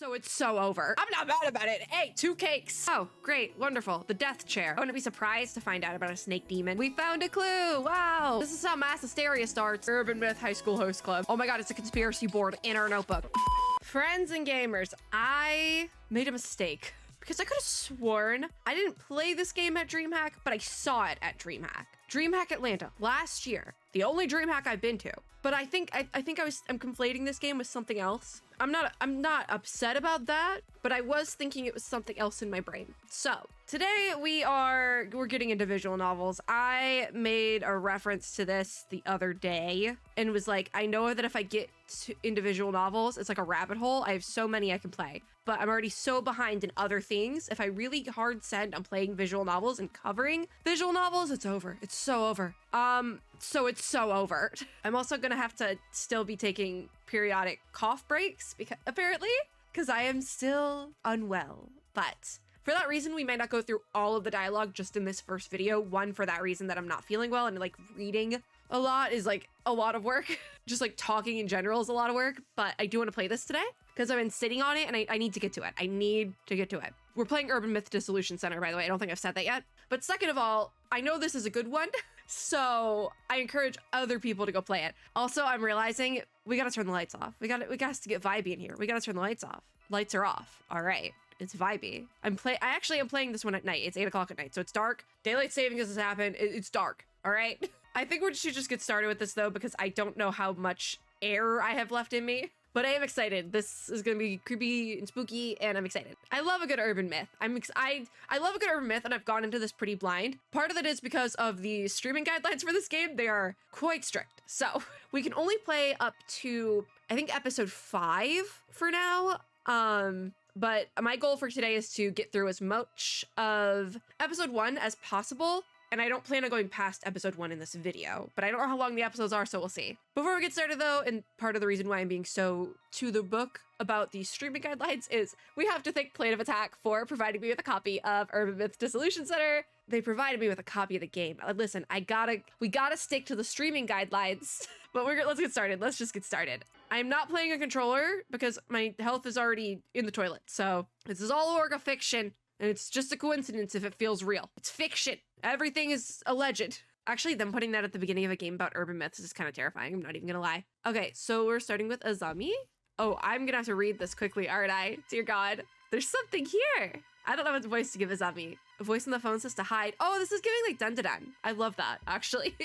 So it's so over. I'm not mad about it. Hey, 2 cakes. Oh, great. Wonderful. The death chair. I wouldn't be surprised to find out about a snake demon. We found a clue. Wow. This is how mass hysteria starts. Urban Myth High School Host Club. Oh my God, it's a conspiracy board in our notebook. Friends and gamers, I made a mistake because I could have sworn I didn't play this game at DreamHack, but I saw it at DreamHack. DreamHack Atlanta last year. The only DreamHack I've been to. But I'm conflating this game with something else. I'm not upset about that, but I was thinking it was something else in my brain. So today we're getting into visual novels. I made a reference to this the other day and was like, I know that if I get into visual novels, it's like a rabbit hole. I have so many I can play, but I'm already so behind in other things. If I really hard send on playing visual novels and covering visual novels, it's over. It's so over. So it's so over. I'm also gonna have to still be taking periodic cough breaks because I am still unwell. But for that reason, we might not go through all of the dialogue just in this first video. One, for that reason that I'm not feeling well and like reading a lot is like a lot of work. Just like talking in general is a lot of work, but I do want to play this today because I've been sitting on it and I need to get to it. I need to get to it. We're playing Urban Myth Dissolution Center, by the way. I don't think I've said that yet. But second of all, I know this is a good one, so I encourage other people to go play it. Also, I'm realizing we gotta turn the lights off. We got to get vibey in here. We gotta turn the lights off. Lights are off. All right. It's vibey. I actually am playing this one at night. It's 8 o'clock at night, so it's dark. Daylight saving has happened. It's dark. All right. I think we should just get started with this though, because I don't know how much air I have left in me. But I am excited. This is gonna be creepy and spooky, and I'm excited. I love a good urban myth. I love a good urban myth, and I've gone into this pretty blind. Part of that is because of the streaming guidelines for this game. They are quite strict. So we can only play up to, I think, episode 5 for now. But my goal for today is to get through as much of episode 1 as possible. And I don't plan on going past episode 1 in this video, but I don't know how long the episodes are, so we'll see. Before we get started though, and part of the reason why I'm being so to the book about these streaming guidelines is we have to thank Plane of Attack for providing me with a copy of Urban Myth Dissolution Center. They provided me with a copy of the game. Listen, we gotta stick to the streaming guidelines, but let's get started. Let's just get started. I'm not playing a controller because my health is already in the toilet. So this is all a work of fiction. And it's just a coincidence if it feels real. It's fiction. Everything is alleged. Actually, them putting that at the beginning of a game about urban myths is kind of terrifying. I'm not even gonna lie. Okay, so we're starting with Azami. Oh, I'm gonna have to read this quickly, aren't I? Dear God, there's something here. I don't know what voice to give Azami. A voice on the phone says to hide. Oh, this is giving like dun dun dun. I love that, actually.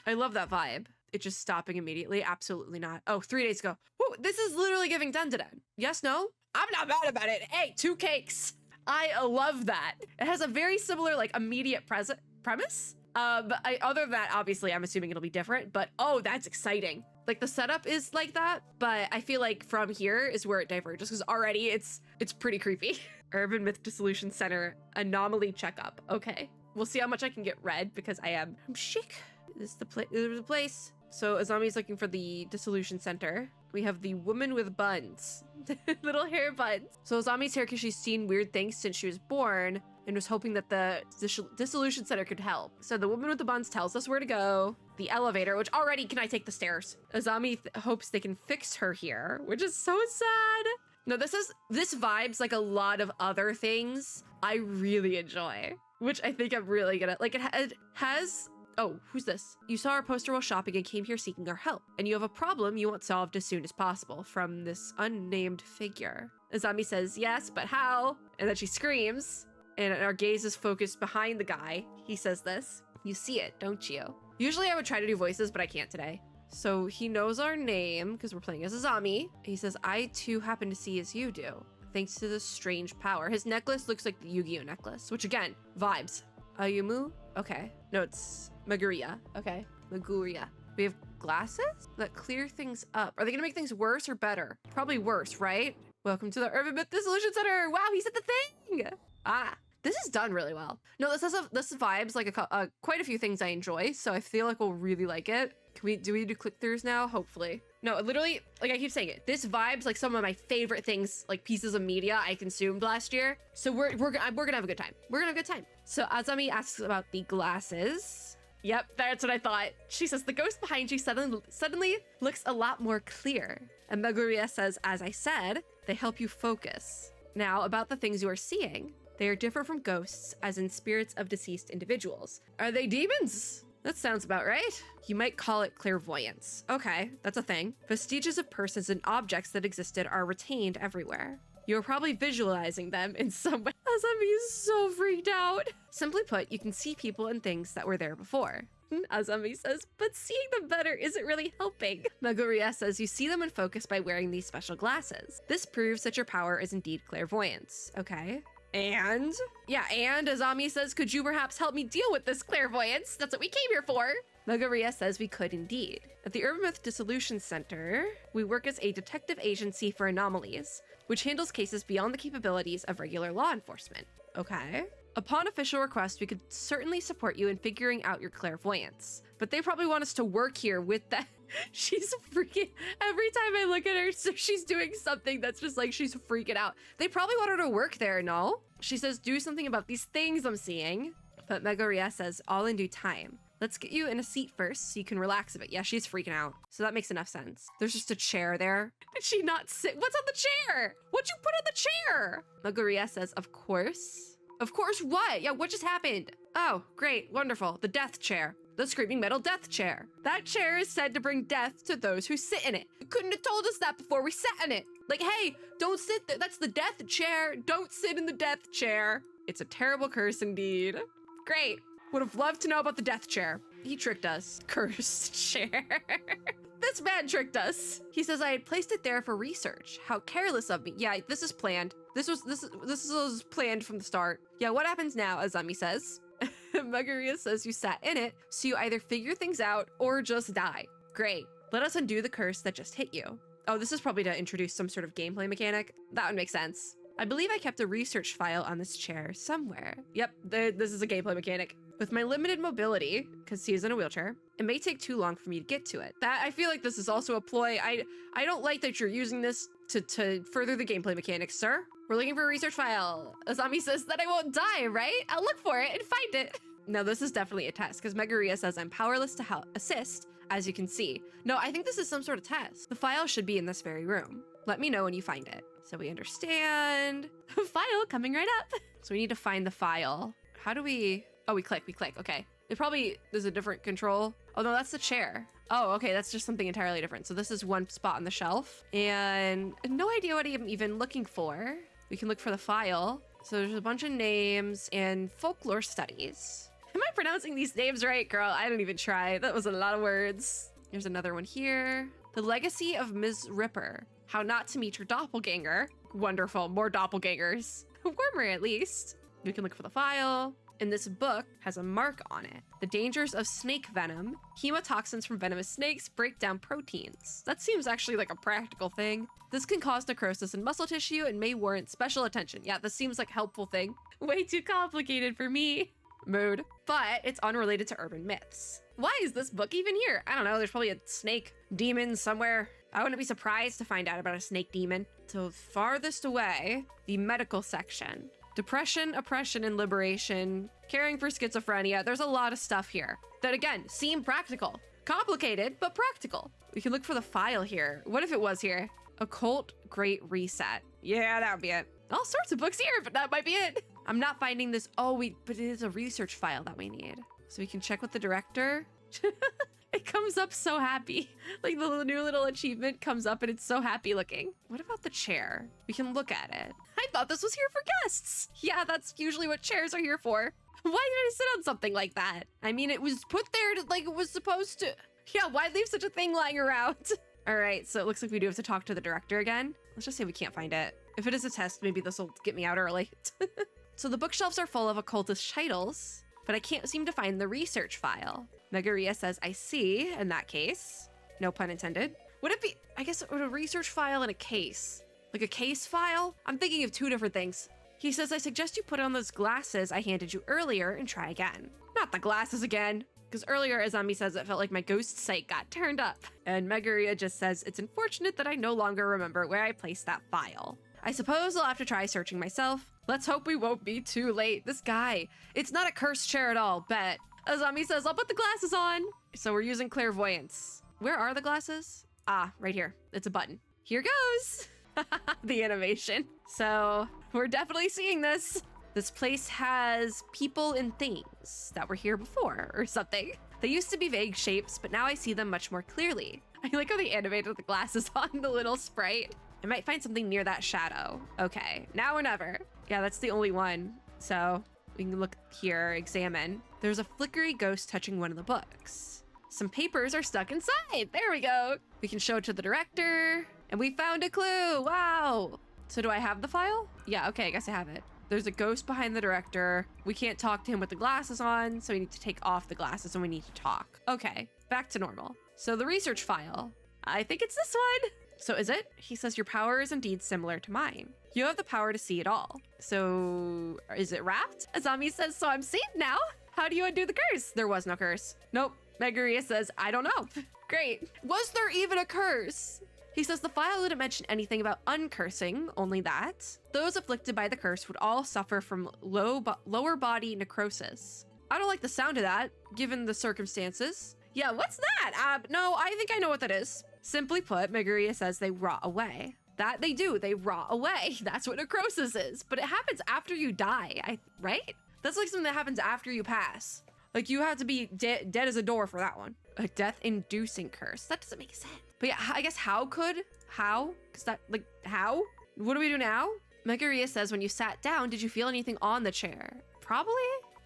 I love that vibe. It's just stopping immediately. Absolutely not. Oh, 3 days ago. Whoa, this is literally giving dun dun dun. Yes, no? I'm not mad about it. Hey, 2 cakes. I love that. It has a very similar, like, immediate premise. But other than that, obviously, I'm assuming it'll be different. But, oh, that's exciting. Like, the setup is like that. But I feel like from here is where it diverges. Because already it's pretty creepy. Urban Myth Dissolution Center anomaly checkup. Okay. We'll see how much I can get read because I'm chic. This is the place. So Azami's looking for the Dissolution Center. We have the woman with buns. Little hair buns. So Azami's here because she's seen weird things since she was born and was hoping that the Dissolution Center could help. So the woman with the buns tells us where to go. The elevator, which already, can I take the stairs? Azami hopes they can fix her here, which is so sad. No, this vibes like a lot of other things I really enjoy, which I think I'm really gonna, like it has, oh, who's this? You saw our poster while shopping and came here seeking our help, and you have a problem you want solved as soon as possible from this unnamed figure. Azami says, yes, but how? And then she screams, and our gaze is focused behind the guy. He says this. You see it, don't you? Usually I would try to do voices, but I can't today. So he knows our name because we're playing as Azami. He says, I too happen to see as you do, thanks to this strange power. His necklace looks like the Yu-Gi-Oh necklace, which again, vibes. Ayumu? Okay. No, it's Maguria. Okay. Maguria. We have glasses that clear things up. Are they gonna make things worse or better? Probably worse, right? Welcome to the Urban Myth Dissolution Center. Wow, he said the thing. This is done really well. No, this vibes like quite a few things I enjoy, so I feel like we'll really like it. Do we do click-throughs now? Hopefully. No, literally, like I keep saying it, this vibes like some of my favorite things, like pieces of media I consumed last year. So we're gonna have a good time. We're gonna have a good time. So Azami asks about the glasses. Yep, that's what I thought. She says the ghost behind you suddenly looks a lot more clear. And Meguria says, as I said, they help you focus. Now, about the things you are seeing. They are different from ghosts, as in spirits of deceased individuals. Are they demons? That sounds about right. You might call it clairvoyance. Okay, that's a thing. Vestiges of persons and objects that existed are retained everywhere. You're probably visualizing them in some way. Azami is so freaked out. Simply put, you can see people and things that were there before. Azami says, but seeing them better isn't really helping. Meguria says you see them in focus by wearing these special glasses. This proves that your power is indeed clairvoyance. Okay. And? Yeah, and Azami says, could you perhaps help me deal with this clairvoyance? That's what we came here for. Meguria says we could indeed. At the Urban Myth Dissolution Center, we work as a detective agency for anomalies, which handles cases beyond the capabilities of regular law enforcement. Okay. Upon official request, we could certainly support you in figuring out your clairvoyance, but they probably want us to work here with that. She's freaking, every time I look at her, so she's doing something that's just like, she's freaking out. They probably want her to work there, no? She says, do something about these things I'm seeing. But Meguria says, all in due time. Let's get you in a seat first so you can relax a bit. Yeah, she's freaking out. So that makes enough sense. There's just a chair there. Did she not sit? What's on the chair? What'd you put on the chair? Meguria says, of course. Of course what? Yeah, what just happened? Oh, great, wonderful. The death chair. The screaming metal death chair. That chair is said to bring death to those who sit in it. You couldn't have told us that before we sat in it. Like, hey, don't sit there. That's the death chair. Don't sit in the death chair. It's a terrible curse indeed. Great. Would have loved to know about the death chair. He tricked us. Cursed chair. This man tricked us. He says I had placed it there for research. How careless of me. Yeah, this is planned. This was planned from the start. Yeah, what happens now, Azami says. Meguria says you sat in it, so you either figure things out or just die. Great. Let us undo the curse that just hit you. Oh, this is probably to introduce some sort of gameplay mechanic. That would make sense. I believe I kept a research file on this chair somewhere. Yep, this is a gameplay mechanic. With my limited mobility, because he's in a wheelchair, it may take too long for me to get to it. That I feel like this is also a ploy. I don't like that you're using this to further the gameplay mechanics, sir. We're looking for a research file. Azami says that I won't die, right? I'll look for it and find it. No, this is definitely a test, because Meguria says I'm powerless to help assist, as you can see. No, I think this is some sort of test. The file should be in this very room. Let me know when you find it. So we understand. File coming right up. So we need to find the file. How do we... Oh, we click, okay. There's a different control. Oh no, that's the chair. Oh, okay, that's just something entirely different. So this is one spot on the shelf and no idea what I'm even looking for. We can look for the file. So there's a bunch of names and folklore studies. Am I pronouncing these names right, girl? I didn't even try. That was a lot of words. There's another one here. The Legacy of Ms. Ripper. How not to meet your doppelganger. Wonderful, more doppelgangers. Warmer at least. We can look for the file. And this book has a mark on it. The dangers of snake venom. Hemotoxins from venomous snakes break down proteins. That seems actually like a practical thing. This can cause necrosis in muscle tissue and may warrant special attention. Yeah, this seems like a helpful thing. Way too complicated for me. Mood. But it's unrelated to urban myths. Why is this book even here? I don't know, there's probably a snake demon somewhere. I wouldn't be surprised to find out about a snake demon. So farthest away, the medical section. Depression, oppression, and liberation, caring for schizophrenia. There's a lot of stuff here that, again, seem practical. Complicated, but practical. We can look for the file here. What if it was here? Occult Great Reset. Yeah, that would be it. All sorts of books here, but that might be it. I'm not finding this. Oh, but it is a research file that we need. So we can check with the director. It comes up so happy. Like the new little achievement comes up and it's so happy looking. What about the chair? We can look at it. I thought this was here for guests. Yeah, that's usually what chairs are here for. Why did I sit on something like that? I mean, it was put there to, like it was supposed to. Yeah, why leave such a thing lying around? All right, so it looks like we do have to talk to the director again. Let's just say we can't find it. If it is a test, maybe this will get me out early. So the bookshelves are full of occultist titles, but I can't seem to find the research file. Meguria says, I see, in that case. No pun intended. Would it be, I guess, would a research file in a case? Like a case file? I'm thinking of two different things. He says, I suggest you put on those glasses I handed you earlier and try again. Not the glasses again. Because earlier, Azami says, it felt like my ghost sight got turned up. And Meguria just says, it's unfortunate that I no longer remember where I placed that file. I suppose I'll have to try searching myself. Let's hope we won't be too late. This guy, it's not a cursed chair at all, bet. Azami says, I'll put the glasses on. So we're using clairvoyance. Where are the glasses? Ah, right here. It's a button. Here goes. The animation. So we're definitely seeing this. This place has people and things that were here before or something. They used to be vague shapes, but now I see them much more clearly. I like how they animated the glasses on the little sprite. I might find something near that shadow. Okay, now or never. Yeah, that's the only one. So we can look here, examine. There's a flickery ghost touching one of the books. Some papers are stuck inside. There we go. We can show it to the director. And we found a clue. Wow. So do I have the file? Yeah, okay, I guess I have it. There's a ghost behind the director. We can't talk to him with the glasses on, so we need to take off the glasses and we need to talk. Okay, back to normal. So the research file. I think it's this one. So is it? He says your power is indeed similar to mine. You have the power to see it all. So is it wrapped? Azami says, so I'm seeing now. How do you undo the curse? There was no curse. Nope. Megaria says, I don't know. Great. Was there even a curse? He says the file didn't mention anything about uncursing, only that those afflicted by the curse would all suffer from lower body necrosis. I don't like the sound of that, given the circumstances. Yeah, what's that? No, I think I know what that is. Simply put, Megaria says they rot away. That they do, they rot away. That's what necrosis is. But it happens after you die, right? That's like something that happens after you pass. Like you have to be dead as a door for that one. A death-inducing curse. That doesn't make sense. But yeah, I guess how? Because that, like, how? What do we do now? Megaria says, when you sat down, did you feel anything on the chair? Probably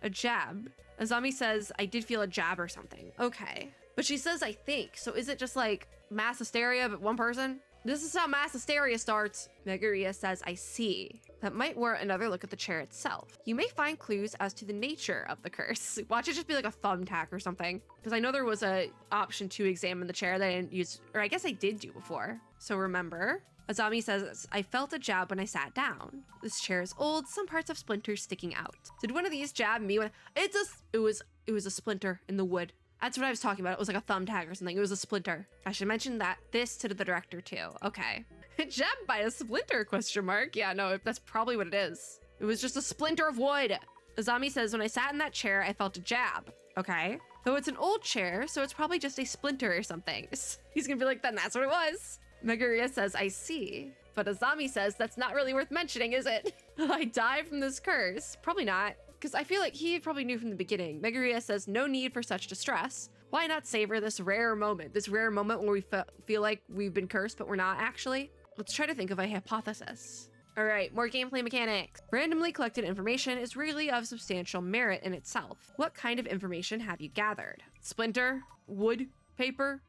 a jab. Azami says, I did feel a jab or something. Okay. But she says, I think. So is it just like mass hysteria, but one person? This is how mass hysteria starts. Megaria says, I see. That might warrant another look at the chair itself. You may find clues as to the nature of the curse. Watch it just be like a thumbtack or something. Because I know there was a option to examine the chair that I didn't use, or I guess I did do before. So remember, Azami says, I felt a jab when I sat down. This chair is old, some parts have splinters sticking out. Did one of these jab me when it was a splinter in the wood. That's what I was talking about. It was like a thumbtack or something. It was a splinter. I should mention this to the director too. Okay. Jabbed by a splinter, question mark. Yeah, no, that's probably what it is. It was just a splinter of wood. Azami says, when I sat in that chair, I felt a jab. Okay. Though it's an old chair, so it's probably just a splinter or something. He's gonna be like, then that's what it was. Megaria says, I see. But Azami says, that's not really worth mentioning, is it? I die from this curse. Probably not. Because I feel like he probably knew from the beginning. Megaria says, no need for such distress. Why not savor this rare moment where we feel like we've been cursed, but we're not actually? Let's try to think of a hypothesis. All right, more gameplay mechanics. Randomly collected information is really of substantial merit in itself. What kind of information have you gathered? Splinter, wood, paper.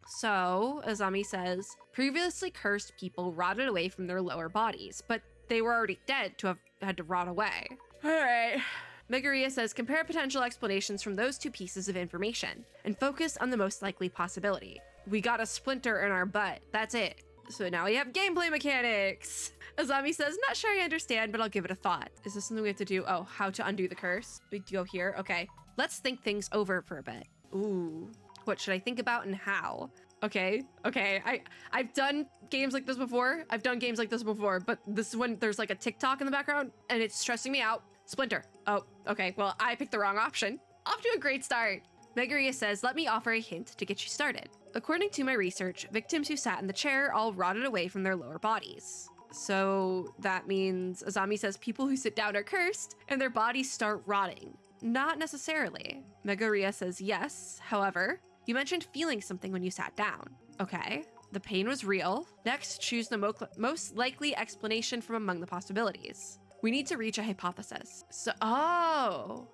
So, Azami says, previously cursed people rotted away from their lower bodies, but they were already dead to have had to rot away. All right. Megaria says, compare potential explanations from those two pieces of information and focus on the most likely possibility. We got a splinter in our butt. That's it. So now we have gameplay mechanics. Azami says, not sure I understand, but I'll give it a thought. Is this something we have to do? Oh, how to undo the curse. We go here. Okay. Let's think things over for a bit. Ooh. What should I think about and how? Okay. I've done games like this before. But this is when there's like a TikTok in the background and it's stressing me out. Splinter. Oh, okay. Well, I picked the wrong option. Off to a great start. Megaria says, let me offer a hint to get you started. According to my research, victims who sat in the chair all rotted away from their lower bodies. So that means, Azami says, people who sit down are cursed and their bodies start rotting. Not necessarily. Megaria says yes. However, you mentioned feeling something when you sat down. Okay. The pain was real. Next, choose the most likely explanation from among the possibilities. We need to reach a hypothesis. So,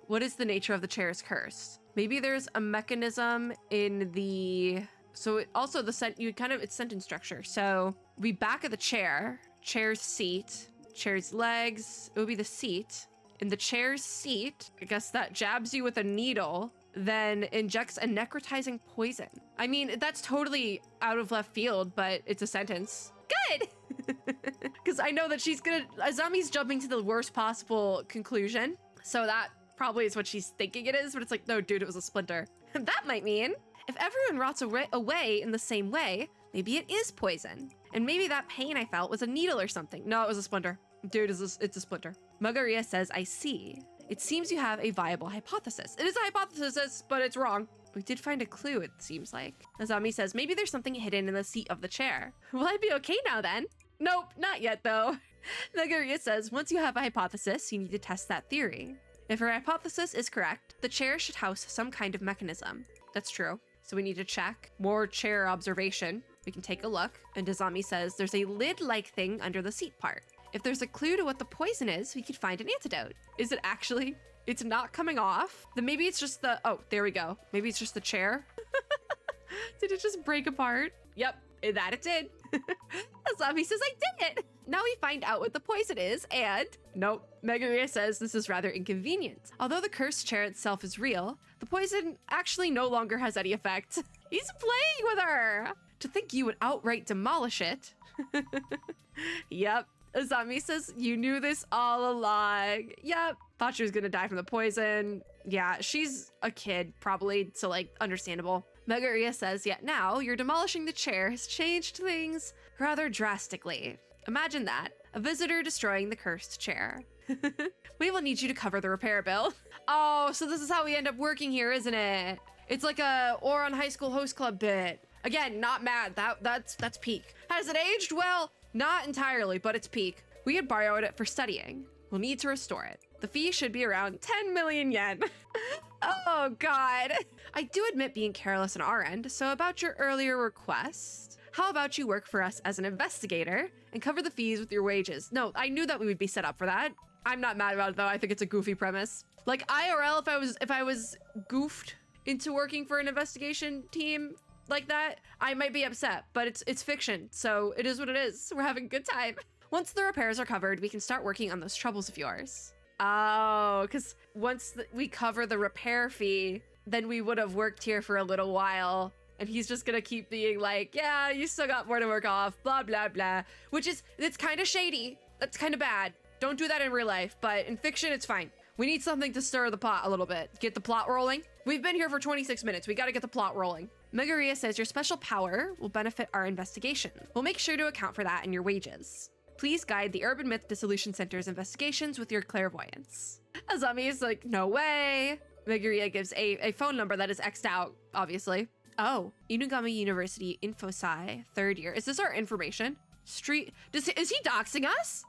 what is the nature of the chair's curse? Maybe there's a mechanism in the, so it also it's sentence structure. So we back of the chair, chair's seat, chair's legs, it would be the seat. In the chair's seat, I guess that jabs you with a needle, then injects a necrotizing poison. I mean, that's totally out of left field, but it's a sentence. Good! Because I know that Azami's jumping to the worst possible conclusion. So that probably is what she's thinking it is, but it's like, no, dude, it was a splinter. That might mean if everyone rots away in the same way, maybe it is poison. And maybe that pain I felt was a needle or something. No, it was a splinter. Dude, it's a splinter. Megaria says, I see. It seems you have a viable hypothesis. It is a hypothesis, but it's wrong. We did find a clue, it seems like. Azami says, maybe there's something hidden in the seat of the chair. Will I be okay now then? Nope, not yet though. Megaria says, once you have a hypothesis, you need to test that theory. If her hypothesis is correct, the chair should house some kind of mechanism. That's true. So we need to check. More chair observation. We can take a look. And Azami says, there's a lid-like thing under the seat part. If there's a clue to what the poison is, we could find an antidote. Is it actually? It's not coming off. Then maybe it's just the, oh, there we go. Maybe it's just the chair. Did it just break apart? Yep, that it did. Azami says, I did it. Now we find out what the poison is, and nope. Megaria says this is rather inconvenient. Although the cursed chair itself is real, the poison actually no longer has any effect. He's playing with her. To think you would outright demolish it. Yep. Azami says, you knew this all along. Yep. Thought she was gonna die from the poison. Yeah, she's a kid, probably, so like, understandable. Megaria says, yet now, you're demolishing the chair has changed things rather drastically. Imagine that, a visitor destroying the cursed chair. We will need you to cover the repair bill. Oh, so this is how we end up working here, isn't it? It's like a Ouran High School Host Club bit. Again, not mad, that's peak. Has it aged? Well, not entirely, but it's peak. We had borrowed it for studying. We'll need to restore it. The fee should be around 10 million yen. Oh God. I do admit being careless on our end, so about your earlier request, how about you work for us as an investigator and cover the fees with your wages? No, I knew that we would be set up for that. I'm not mad about it though, I think it's a goofy premise. Like IRL, if I was goofed into working for an investigation team like that, I might be upset, but it's fiction, so it is what it is. We're having a good time. Once the repairs are covered, we can start working on those troubles of yours. Oh, because once we cover the repair fee, then we would have worked here for a little while, and he's just gonna keep being like, yeah, you still got more to work off, blah, blah, blah, which is, it's kind of shady. That's kind of bad. Don't do that in real life, but in fiction, it's fine. We need something to stir the pot a little bit. Get the plot rolling. We've been here for 26 minutes. We gotta get the plot rolling. Megaria says your special power will benefit our investigation. We'll make sure to account for that in your wages. Please guide the Urban Myth Dissolution Center's investigations with your clairvoyance. Azami is like, no way. Megaria gives a phone number that is X'd out, obviously. Oh, Inugami University Infosci, 3rd year. Is this our information? Street, is he doxing us?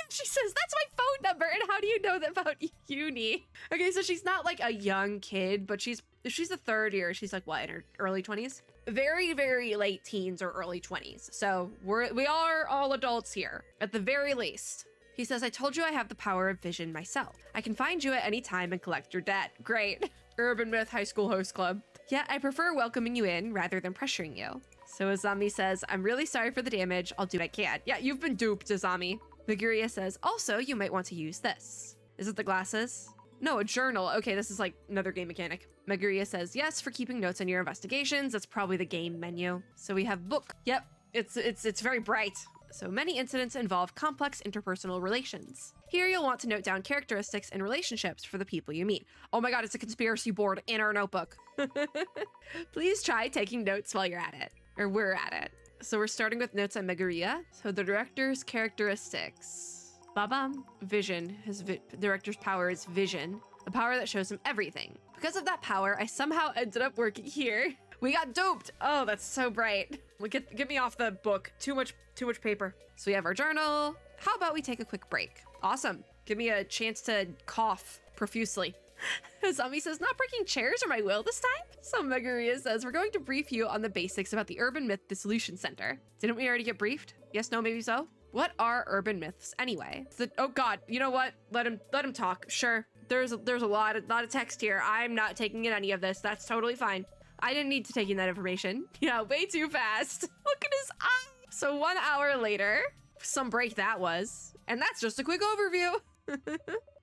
She says, that's my phone number, and how do you know that about uni? Okay, so she's not like a young kid, but she's a 3rd year. She's like, what, in her early 20s? Very, very late teens or early 20s. So we are all adults here, at the very least. He says, I told you I have the power of vision myself. I can find you at any time and collect your debt. Great. Urban Myth High School Host Club. Yet I prefer welcoming you in rather than pressuring you. So Azami says, I'm really sorry for the damage. I'll do what I can. Yeah, you've been duped, Azami. Megaria says, also, you might want to use this. Is it the glasses? No, a journal. Okay, this is like another game mechanic. Megaria says, yes, for keeping notes on your investigations. That's probably the game menu. So we have book. Yep, it's very bright. So many incidents involve complex interpersonal relations. Here you'll want to note down characteristics and relationships for the people you meet. Oh my God, it's a conspiracy board in our notebook. Please try taking notes while you're at it, or we're at it. So we're starting with notes on Megaria. So the director's characteristics. Ba-bam. Vision. His director's power is vision. A power that shows him everything. Because of that power, I somehow ended up working here. We got duped. Oh, that's so bright. Well, get me off the book. Too much paper. So we have our journal. How about we take a quick break? Awesome. Give me a chance to cough profusely. Azami says, not breaking chairs or my will this time? So Megaria says, we're going to brief you on the basics about the Urban Myth Dissolution Center. Didn't we already get briefed? Yes, no, maybe so? What are urban myths anyway? Oh God, you know what? Let him talk. Sure, there's a lot of text here. I'm not taking in any of this. That's totally fine. I didn't need to take in that information. Yeah, way too fast. Look at his eye. So 1 hour later, some break that was. And that's just a quick overview.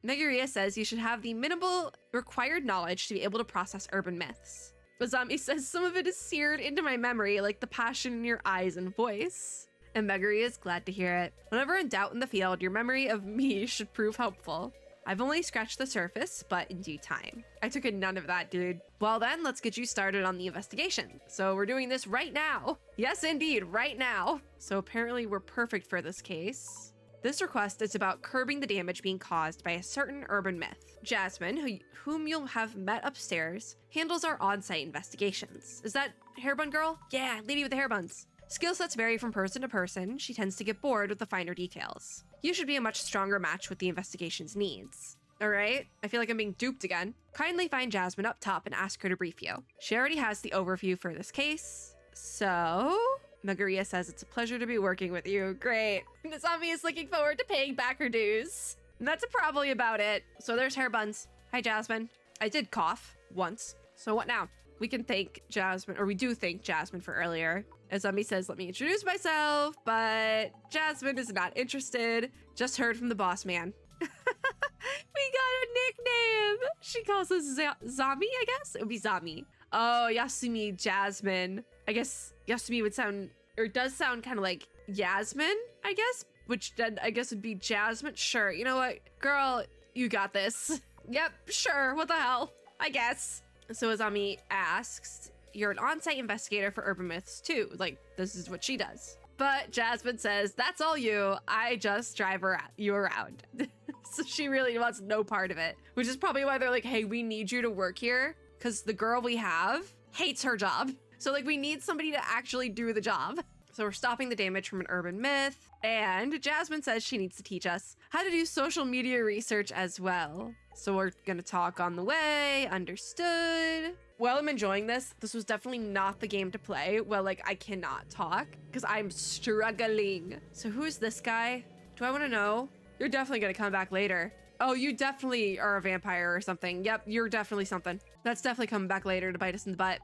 Megaria says you should have the minimal required knowledge to be able to process urban myths. Azami says some of it is seared into my memory, like the passion in your eyes and voice. And Megaria is glad to hear it. Whenever in doubt in the field, your memory of me should prove helpful. I've only scratched the surface, but in due time. I took in none of that, dude. Well then, let's get you started on the investigation. So we're doing this right now. Yes, indeed, right now. So apparently we're perfect for this case. This request is about curbing the damage being caused by a certain urban myth. Jasmine, whom you'll have met upstairs, handles our on-site investigations. Is that Hairbun Girl? Yeah, lady with the hair buns. Skill sets vary from person to person. She tends to get bored with the finer details. You should be a much stronger match with the investigation's needs. All right, I feel like I'm being duped again. Kindly find Jasmine up top and ask her to brief you. She already has the overview for this case. So, Magaria says it's a pleasure to be working with you. Great. Nizami is looking forward to paying back her dues. And that's probably about it. So there's hair buns. Hi, Jasmine. I did cough once. So what now? We can thank Jasmine, or we do thank Jasmine for earlier. Azami says, let me introduce myself, but Jasmine is not interested. Just heard from the boss man. We got a nickname. She calls us Zami, I guess? It would be Zami. Oh, Yasumi Jasmine. I guess Yasumi would sound, or does sound kind of like Yasmin, I guess, which then I guess would be Jasmine. Sure, you know what? Girl, you got this. Yep, sure, what the hell? I guess. So Azami asks, you're an on-site investigator for urban myths too. Like, this is what she does. But Jasmine says, that's all you. I just drive you around. So she really wants no part of it, which is probably why they're like, hey, we need you to work here because the girl we have hates her job. So like, we need somebody to actually do the job. So we're stopping the damage from an urban myth. And Jasmine says she needs to teach us how to do social media research as well. So we're gonna talk on the way, understood. Well, I'm enjoying this. This was definitely not the game to play. Well, like I cannot talk because I'm struggling. So who's this guy? Do I wanna know? You're definitely gonna come back later. Oh, you definitely are a vampire or something. Yep, you're definitely something. That's definitely coming back later to bite us in the butt.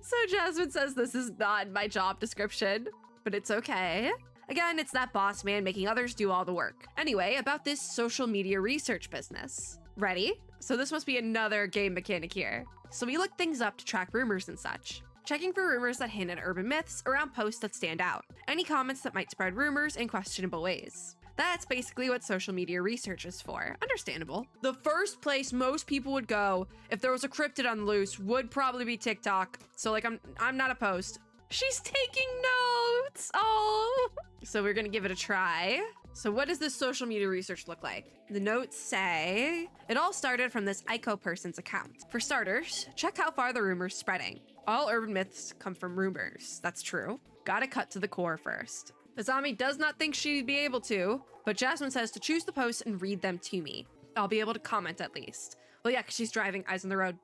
So Jasmine says this is not my job description, but it's okay. Again, it's that boss man making others do all the work. Anyway, about this social media research business. Ready? So this must be another game mechanic here. So we look things up to track rumors and such. Checking for rumors that hint at urban myths around posts that stand out. Any comments that might spread rumors in questionable ways. That's basically what social media research is for. Understandable. The first place most people would go if there was a cryptid on the loose would probably be TikTok. So like, I'm not opposed. She's taking notes. Oh. So we're gonna give it a try. So what does this social media research look like? The notes say, it all started from this Aiko person's account. For starters, check how far the rumor's spreading. All urban myths come from rumors. That's true. Gotta cut to the core first. Azami does not think she'd be able to, but Jasmine says to choose the posts and read them to me. I'll be able to comment at least. Well, yeah, because she's driving, eyes on the road.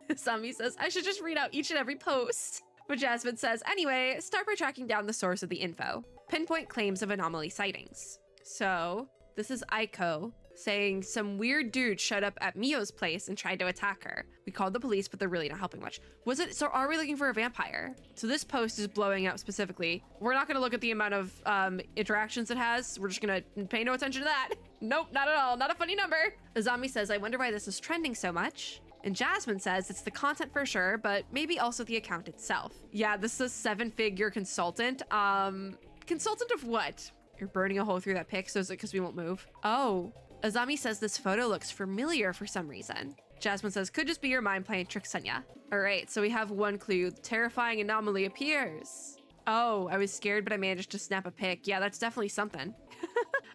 Azami says, I should just read out each and every post. But Jasmine says, anyway, start by tracking down the source of the info. Pinpoint claims of anomaly sightings. So this is Aiko saying some weird dude showed up at Mio's place and tried to attack her. We called the police, but they're really not helping much. So are we looking for a vampire? So this post is blowing up specifically. We're not gonna look at the amount of interactions it has. We're just gonna pay no attention to that. Nope, not at all. Not a funny number. Azami says, I wonder why this is trending so much. And Jasmine says it's the content for sure, but maybe also the account itself. Yeah, this is a 7-figure consultant. Consultant of what? You're burning a hole through that pic, so is it because we won't move? Oh, Azami says this photo looks familiar for some reason. Jasmine says, could just be your mind playing tricks on ya. All right, so we have one clue. The terrifying anomaly appears. Oh, I was scared, but I managed to snap a pic. Yeah, that's definitely something.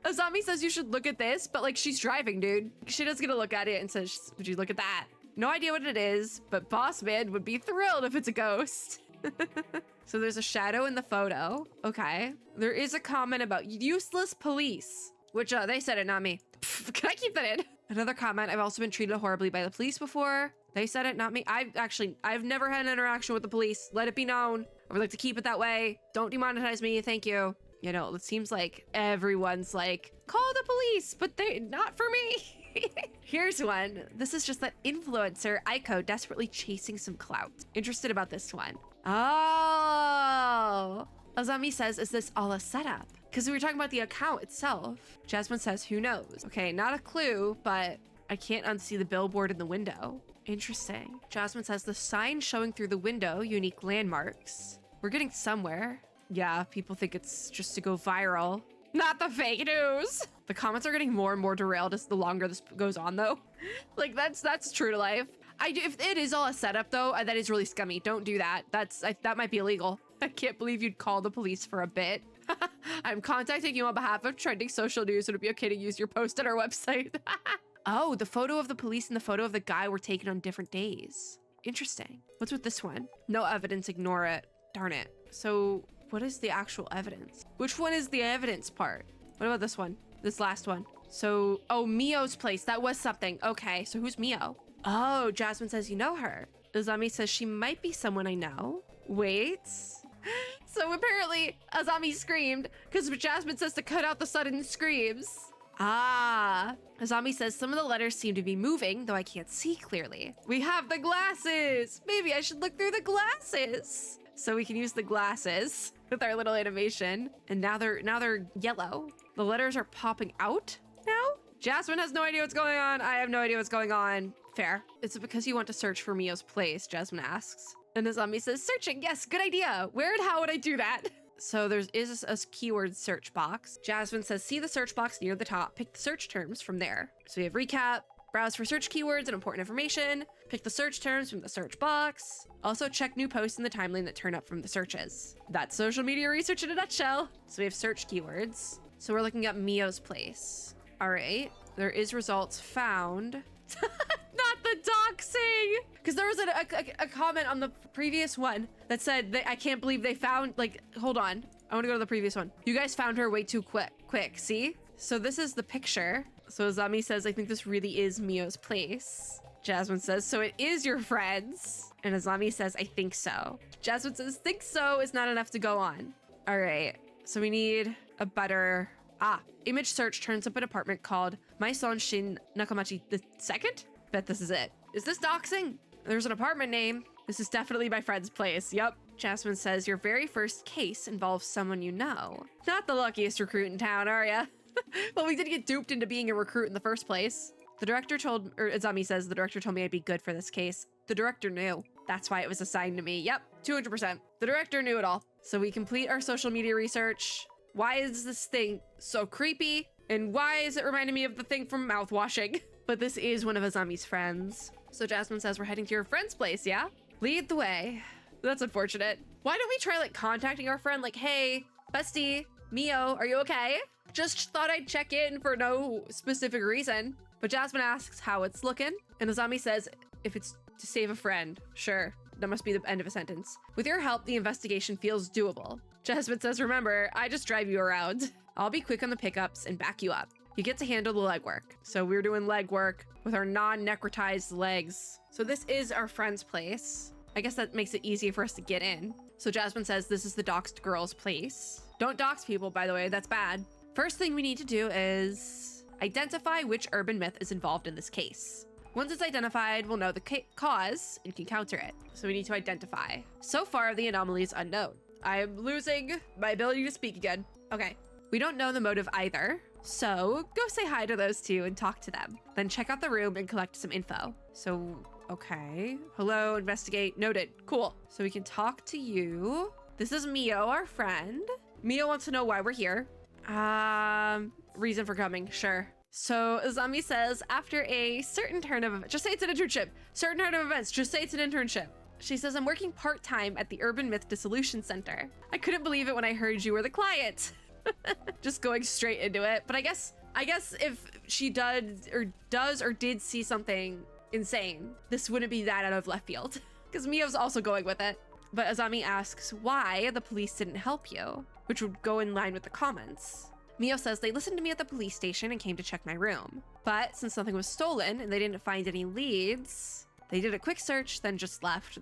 Azami says you should look at this, but like she's driving, dude. She does get to look at it and says, would you look at that? No idea what it is, but Boss Man would be thrilled if it's a ghost. So there's a shadow in the photo. Okay. There is a comment about useless police, which they said it, not me. Can I keep that in? Another comment, I've also been treated horribly by the police before. They said it, not me. I've never had an interaction with the police. Let it be known. I would like to keep it that way. Don't demonetize me, thank you. You know, it seems like everyone's like, call the police, but they not for me. Here's one. This is just that influencer, Aiko, desperately chasing some clout. Interested about this one. Oh. Azami says, is this all a setup? Because we were talking about the account itself. Jasmine says, who knows? Okay, not a clue, but I can't unsee the billboard in the window. Interesting. Jasmine says, the sign showing through the window, unique landmarks. We're getting somewhere. Yeah, people think it's just to go viral. Not the fake news. The comments are getting more and more derailed as the longer this goes on, though. Like, that's true to life. If it is all a setup, though, that is really scummy. Don't do that. That might be illegal. I can't believe you'd call the police for a bit. I'm contacting you on behalf of trending social news. Would it be okay to use your post on our website? Oh, the photo of the police and the photo of the guy were taken on different days. Interesting. What's with this one? No evidence, ignore it. Darn it. So what is the actual evidence? Which one is the evidence part? What about this one? This last one. So, oh, Mio's place. That was something. Okay, so who's Mio? Oh, Jasmine says you know her. Azami says she might be someone I know. Wait. So apparently Azami screamed because Jasmine says to cut out the sudden screams. Ah, Azami says some of the letters seem to be moving, though I can't see clearly. We have the glasses. Maybe I should look through the glasses. So we can use the glasses with our little animation. And now they're yellow. The letters are popping out now. Jasmine has no idea what's going on. I have no idea what's going on. Fair. Is it because you want to search for Mio's place? Jasmine asks. And Azami says, searching. Yes, good idea. Where and how would I do that? So there is a keyword search box. Jasmine says, see the search box near the top. Pick the search terms from there. So we have recap, browse for search keywords and important information, pick the search terms from the search box. Also check new posts in the timeline that turn up from the searches. That's social media research in a nutshell. So we have search keywords. So we're looking at Mio's place. All right, there is results found. Not the doxing! Because there was a comment on the previous one that said that I can't believe they found, like, hold on. I want to go to the previous one. You guys found her way too quick, see? So this is the picture. So Azami says, I think this really is Mio's place. Jasmine says, so it is your friends. And Azami says, I think so. Jasmine says, think so is not enough to go on. All right, so we need a better, image search turns up an apartment called Maison Shin Nakamachi II? Bet this is it. Is this doxing? There's an apartment name. This is definitely my friend's place. Yep. Jasmine says, your very first case involves someone you know. Not the luckiest recruit in town, are ya? Well, we did get duped into being a recruit in the first place. The director told, or Azami says, the director told me I'd be good for this case. The director knew. That's why it was assigned to me. Yep, 200%. The director knew it all. So we complete our social media research. Why is this thing so creepy? And why is it reminding me of the thing from mouthwashing? But this is one of Azami's friends. So Jasmine says we're heading to your friend's place, yeah? Lead the way. That's unfortunate. Why don't we try like contacting our friend like, hey, bestie, Mio, are you okay? Just thought I'd check in for no specific reason. But Jasmine asks how it's looking. And Azami says, if it's to save a friend, sure. That must be the end of a sentence. With your help, the investigation feels doable. Jasmine says, remember, I just drive you around. I'll be quick on the pickups and back you up. You get to handle the legwork. So we're doing legwork with our non-necrotized legs. So this is our friend's place. I guess that makes it easy for us to get in. So Jasmine says this is the doxed girl's place. Don't dox people, by the way, that's bad. First thing we need to do is identify which urban myth is involved in this case. Once it's identified, we'll know the cause and can counter it. So we need to identify. So far, the anomaly is unknown. I am losing my ability to speak again. Okay, we don't know the motive either. So go say hi to those two and talk to them. Then check out the room and collect some info. So, okay. Hello, investigate, noted, cool. So we can talk to you. This is Mio, our friend. Mio wants to know why we're here. Reason for coming, sure. So Azami says, after a certain turn of, just say it's an internship. Certain turn of events, just say it's an internship. She says, I'm working part-time at the Urban Myth Dissolution Center. I couldn't believe it when I heard you were the client. Just going straight into it. But I guess if she does or did see something insane, this wouldn't be that out of left field. Because Mio's also going with it. But Azami asks why the police didn't help you, which would go in line with the comments. Mio says they listened to me at the police station and came to check my room. But since something was stolen and they didn't find any leads, they did a quick search, then just left.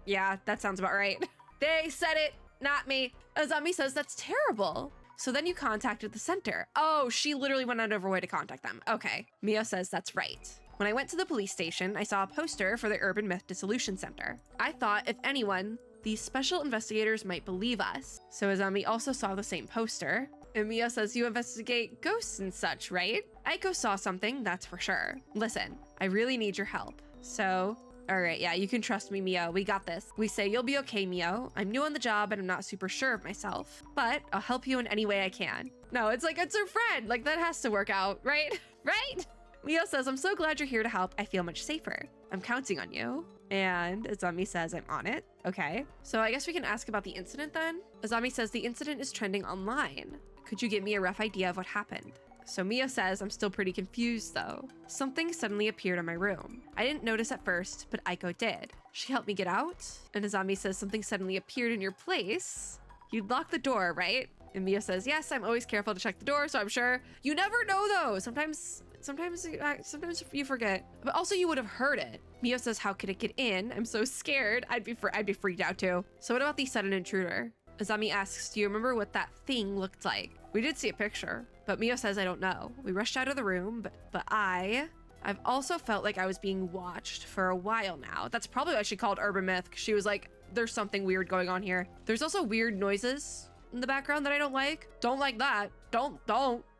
Yeah, that sounds about right. They said it, not me. Azami says that's terrible. So then you contacted the center. Oh, she literally went out of her way to contact them. Okay, Mio says that's right. When I went to the police station, I saw a poster for the Urban Myth Dissolution Center. I thought, if anyone, these special investigators might believe us. So Azami also saw the same poster. And Mio says you investigate ghosts and such, right? Aiko saw something, that's for sure. Listen, I really need your help. So, all right, yeah, you can trust me, Mio. We got this. We say you'll be okay, Mio. I'm new on the job and I'm not super sure of myself, but I'll help you in any way I can. No, it's like, it's her friend. Like, that has to work out, right? Right? Mio says, I'm so glad you're here to help. I feel much safer. I'm counting on you. And Azami says, I'm on it. Okay. So I guess we can ask about the incident then. Azami says, the incident is trending online. Could you give me a rough idea of what happened? So Mio says, I'm still pretty confused though. Something suddenly appeared in my room. I didn't notice at first, but Aiko did. She helped me get out. And Azami says, something suddenly appeared in your place. You'd lock the door, right? And Mio says, yes, I'm always careful to check the door, so I'm sure. You never know though. Sometimes you forget. But also you would have heard it. Mio says, how could it get in? I'm so scared. I'd be freaked out too. So what about the sudden intruder? Azami asks, do you remember what that thing looked like? We did see a picture, but Mio says, I don't know. We rushed out of the room, but I've also felt like I was being watched for a while now. That's probably why she called Urban Myth, because she was like, there's something weird going on here. There's also weird noises in the background that I don't like. Don't like that.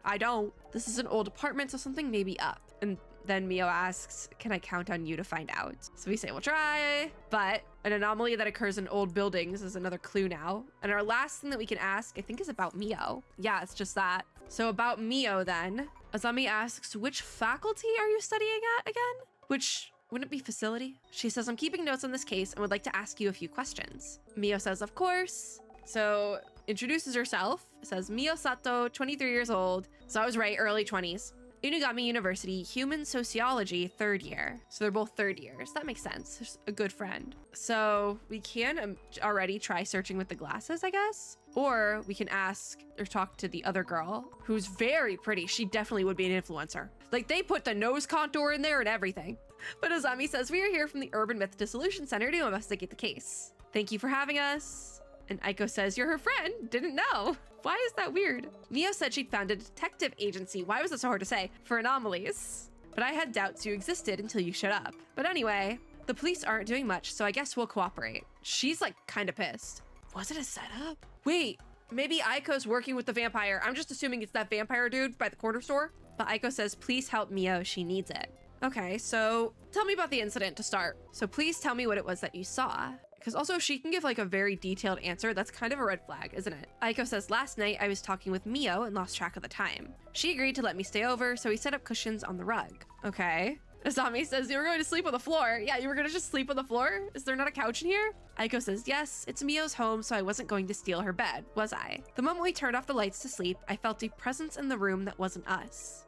I don't. This is an old apartment, so something may be up. And then Mio asks, can I count on you to find out? So we say, we'll try, but an anomaly that occurs in old buildings is another clue now. And our last thing that we can ask, I think, is about Mio. Yeah, it's just that. So about Mio then, Azami asks, which faculty are you studying at again? Which, wouldn't it be facility? She says, I'm keeping notes on this case and would like to ask you a few questions. Mio says, of course. So introduces herself, says Mio Sato, 23 years old. So I was right, early 20s. Inugami University, Human Sociology, 3rd year. So they're both 3rd years. That makes sense. There's a good friend. So we can already try searching with the glasses, I guess. Or we can ask or talk to the other girl who's very pretty. She definitely would be an influencer. Like they put the nose contour in there and everything. But Azami says, we are here from the Urban Myth Dissolution Center to investigate the case. Thank you for having us. And Aiko says, you're her friend? Didn't know. Why is that weird? Mio said she'd found a detective agency. Why was it so hard to say? For anomalies. But I had doubts you existed until you showed up. But anyway, the police aren't doing much, so I guess we'll cooperate. She's like kind of pissed. Was it a setup? Wait, maybe Aiko's working with the vampire. I'm just assuming it's that vampire dude by the corner store. But Aiko says, please help Mio. She needs it. Okay, so tell me about the incident to start. So please tell me what it was that you saw. Because also if she can give like a very detailed answer, that's kind of a red flag, isn't it? Aiko says, last night I was talking with Mio and lost track of the time. She agreed to let me stay over, so we set up cushions on the rug. Okay. Azami says, you were going to sleep on the floor. Yeah, you were going to just sleep on the floor? Is there not a couch in here? Aiko says, yes, it's Mio's home, so I wasn't going to steal her bed, was I? The moment we turned off the lights to sleep, I felt a presence in the room that wasn't us.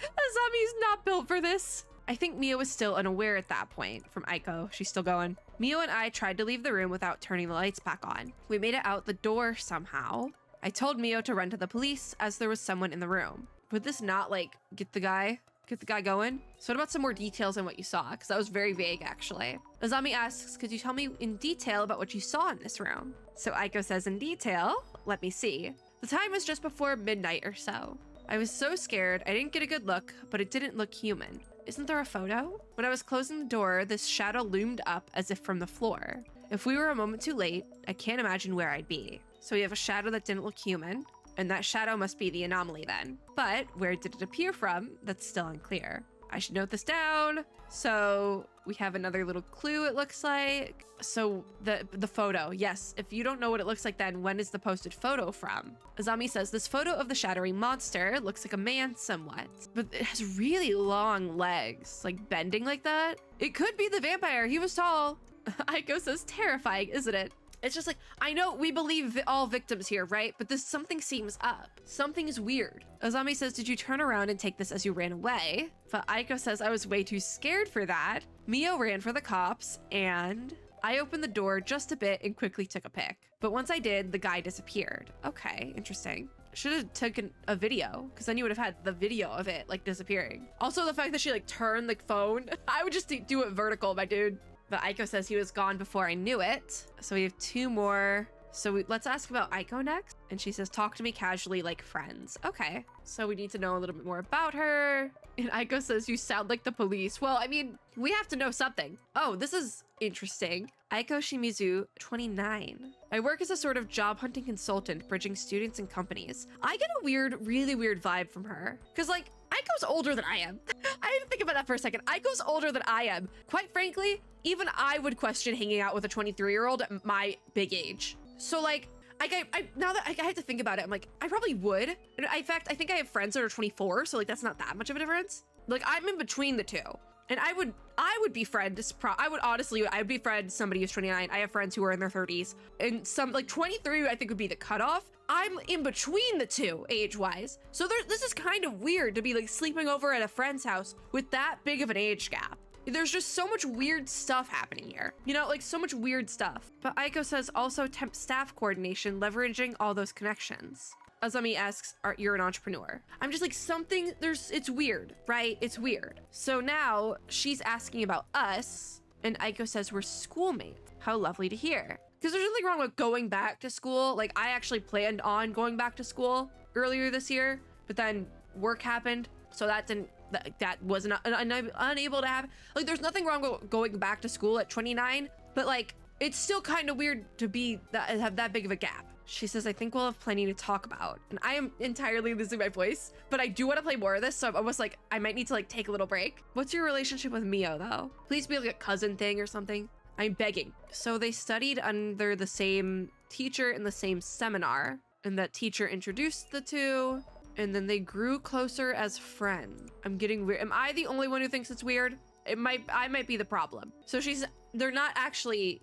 Azami's not built for this. I think Mio was still unaware at that point. From Aiko, she's still going. Mio and I tried to leave the room without turning the lights back on. We made it out the door somehow. I told Mio to run to the police as there was someone in the room. Would this not like get the guy going? So what about some more details on what you saw? Because that was very vague actually. Azami asks, could you tell me in detail about what you saw in this room? So Aiko says, in detail? Let me see. The time was just before midnight or so. I was so scared, I didn't get a good look, but it didn't look human. Isn't there a photo? When I was closing the door, this shadow loomed up as if from the floor. If we were a moment too late, I can't imagine where I'd be. So we have a shadow that didn't look human, and that shadow must be the anomaly then. But where did it appear from? That's still unclear. I should note this down. So we have another little clue, it looks like. So the photo, yes. If you don't know what it looks like, then when is the posted photo from? Azami says, this photo of the shadowy monster looks like a man somewhat, but it has really long legs, like bending like that. It could be the vampire. He was tall. Aiko says, terrifying, isn't it? It's just like, I know we believe all victims here, right? But something seems up. Something is weird. Azami says, did you turn around and take this as you ran away? But Aiko says, I was way too scared for that. Mio ran for the cops and I opened the door just a bit and quickly took a pic. But once I did, the guy disappeared. Okay, interesting. Should have taken a video because then you would have had the video of it like disappearing. Also the fact that she like turned the phone, I would just do it vertical, my dude. But Aiko says he was gone before I knew it. So we have 2 more. So let's ask about Aiko next. And she says, talk to me casually like friends. Okay. So we need to know a little bit more about her. And Aiko says, you sound like the police. Well, I mean, we have to know something. Oh, this is interesting. Aiko Shimizu, 29. I work as a sort of job hunting consultant, bridging students and companies. I get a really weird vibe from her. Cause like, Aiko's older than I am. I had to think about that for a second. Aiko's older than I am. Quite frankly, even I would question hanging out with a 23-year-old at my big age. So like, now that I had to think about it, I'm like, I probably would. In fact, I think I have friends that are 24, so like that's not that much of a difference. Like, I'm in between the two. And I would befriend I'd befriend somebody who's 29. I have friends who are in their 30s, and some like 23 I think would be the cutoff. I'm in between the two age-wise. So this is kind of weird to be like sleeping over at a friend's house with that big of an age gap. There's just so much weird stuff happening here. You know, like so much weird stuff. But Aiko says also temp staff coordination, leveraging all those connections. Azami asks, you're an entrepreneur? I'm just like, it's weird, right? It's weird. So now she's asking about us, and Aiko says we're schoolmates. How lovely to hear. Because there's nothing wrong with going back to school. Like, I actually planned on going back to school earlier this year, but then work happened. So that was unable to happen. Like, there's nothing wrong with going back to school at 29, but like, it's still kind of weird to have that big of a gap. She says, I think we'll have plenty to talk about. And I am entirely losing my voice, but I do want to play more of this. So I'm almost like, I might need to like take a little break. What's your relationship with Mio though? Please be like a cousin thing or something. I'm begging. So they studied under the same teacher in the same seminar, and that teacher introduced the two, and then they grew closer as friends. I'm getting weird. Am I the only one who thinks it's weird? I might be the problem. So she's not actually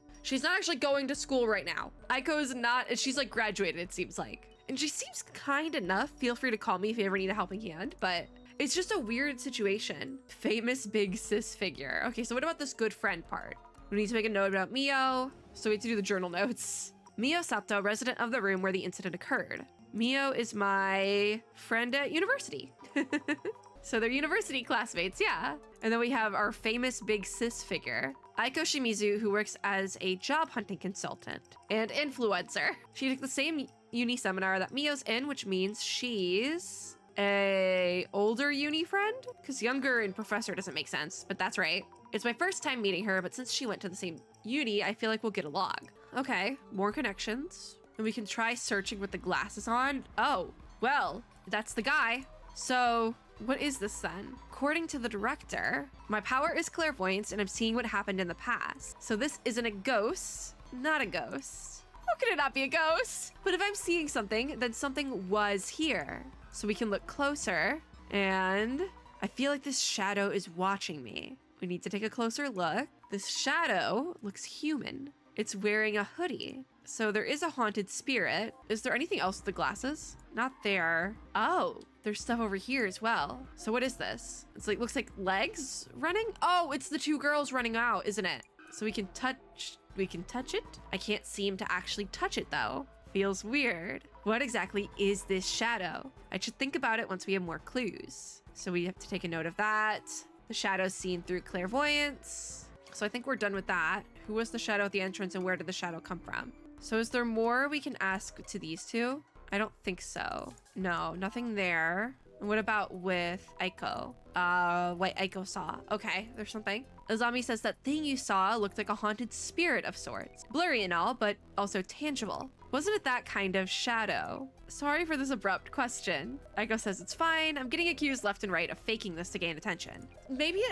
going to school right now. Aiko's not, she's like graduated, it seems like. And she seems kind enough. Feel free to call me if you ever need a helping hand, but it's just a weird situation. Famous big sis figure. Okay, so what about this good friend part? We need to make a note about Mio. So we have to do the journal notes. Mio Sato, resident of the room where the incident occurred. Mio is my friend at university. So they're university classmates, yeah. And then we have our famous big sis figure, Aiko Shimizu, who works as a job hunting consultant and influencer. She took the same uni seminar that Mio's in, which means she's a older uni friend, because younger and professor doesn't make sense, but that's right. It's my first time meeting her, but since she went to the same uni, I feel like we'll get along. Okay, more connections. And we can try searching with the glasses on. Oh, well, that's the guy. So what is this then? According to the director, my power is clairvoyance and I'm seeing what happened in the past. So this isn't a ghost, not a ghost. How can it not be a ghost? But if I'm seeing something, then something was here. So we can look closer, and I feel like this shadow is watching me. We need to take a closer look. This shadow looks human. It's wearing a hoodie. So there is a haunted spirit. Is there anything else with the glasses? Not there. Oh, there's stuff over here as well. So what is this? It's like, looks like legs running. Oh, it's the two girls running out, isn't it? So we can touch it. I can't seem to actually touch it though. Feels weird. What exactly is this shadow? I should think about it once we have more clues. So we have to take a note of that. The shadow's seen through clairvoyance. So I think we're done with that. Who was the shadow at the entrance and where did the shadow come from? So is there more we can ask to these two? I don't think so. No, nothing there. And what about with Aiko? What Aiko saw. Okay, there's something. Azami says that thing you saw looked like a haunted spirit of sorts. Blurry and all, but also tangible. Wasn't it that kind of shadow? Sorry for this abrupt question. Aiko says it's fine. I'm getting accused left and right of faking this to gain attention. Maybe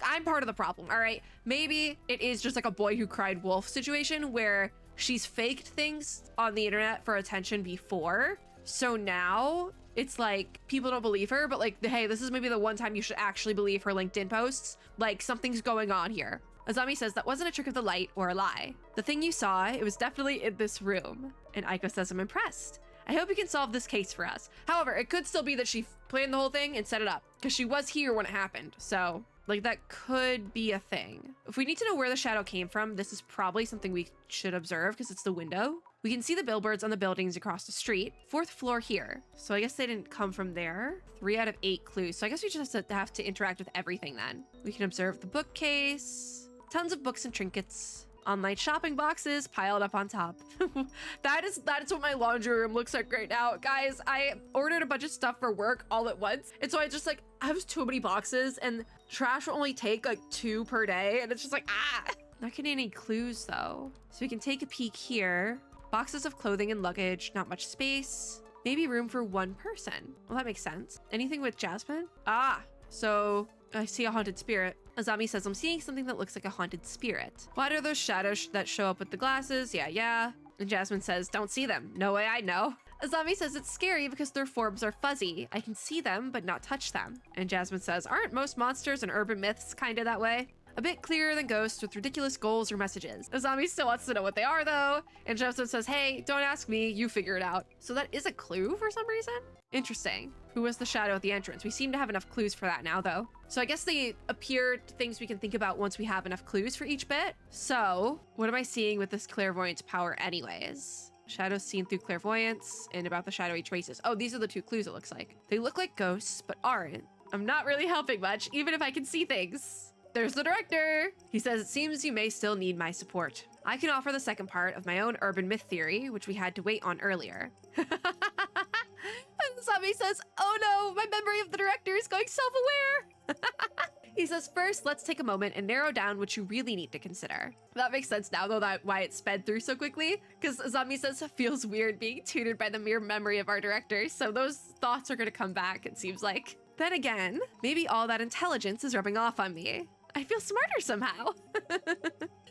I'm part of the problem, all right? Maybe it is just like a boy who cried wolf situation where she's faked things on the internet for attention before. So now it's like people don't believe her, but like, hey, this is maybe the one time you should actually believe her LinkedIn posts. Like something's going on here. Azami says that wasn't a trick of the light or a lie. The thing you saw, it was definitely in this room. And Aiko says, I'm impressed. I hope you can solve this case for us. However, it could still be that she planned the whole thing and set it up because she was here when it happened. So like that could be a thing. If we need to know where the shadow came from, this is probably something we should observe because it's the window. We can see the billboards on the buildings across the street. 4th floor here. So I guess they didn't come from there. 3 out of 8 clues. So I guess we just have to interact with everything then. We can observe the bookcase. Tons of books and trinkets. Online shopping boxes piled up on top. That is what my laundry room looks like right now. Guys, I ordered a bunch of stuff for work all at once. And so I just like, I have too many boxes and trash will only take like 2 per day. And it's just like, Not getting any clues though. So we can take a peek here. Boxes of clothing and luggage, not much space. Maybe room for 1 person. Well, that makes sense. Anything with Jasmine? So I see a haunted spirit. Azami says, I'm seeing something that looks like a haunted spirit. What are those shadows that show up with the glasses? Yeah. And Jasmine says, don't see them. No way I know. Azami says it's scary because their forms are fuzzy. I can see them, but not touch them. And Jasmine says, aren't most monsters and urban myths kinda that way? A bit clearer than ghosts with ridiculous goals or messages. Azami still wants to know what they are though. And Jasmine says, hey, don't ask me, you figure it out. So that is a clue for some reason? Interesting. Who was the shadow at the entrance? We seem to have enough clues for that now though. So I guess they appeared things we can think about once we have enough clues for each bit. So what am I seeing with this clairvoyance power anyways? Shadows seen through clairvoyance and about the shadowy traces. Oh, these are the two clues it looks like. They look like ghosts, but aren't. I'm not really helping much, even if I can see things. There's the director. He says, it seems you may still need my support. I can offer the second part of my own urban myth theory, which we had to wait on earlier. And Sami says, oh no, my memory of the director is going self-aware. He says, first, let's take a moment and narrow down what you really need to consider. That makes sense now, though, that why it sped through so quickly. Because Azami says it feels weird being tutored by the mere memory of our director. So those thoughts are going to come back, it seems like. Then again, maybe all that intelligence is rubbing off on me. I feel smarter somehow.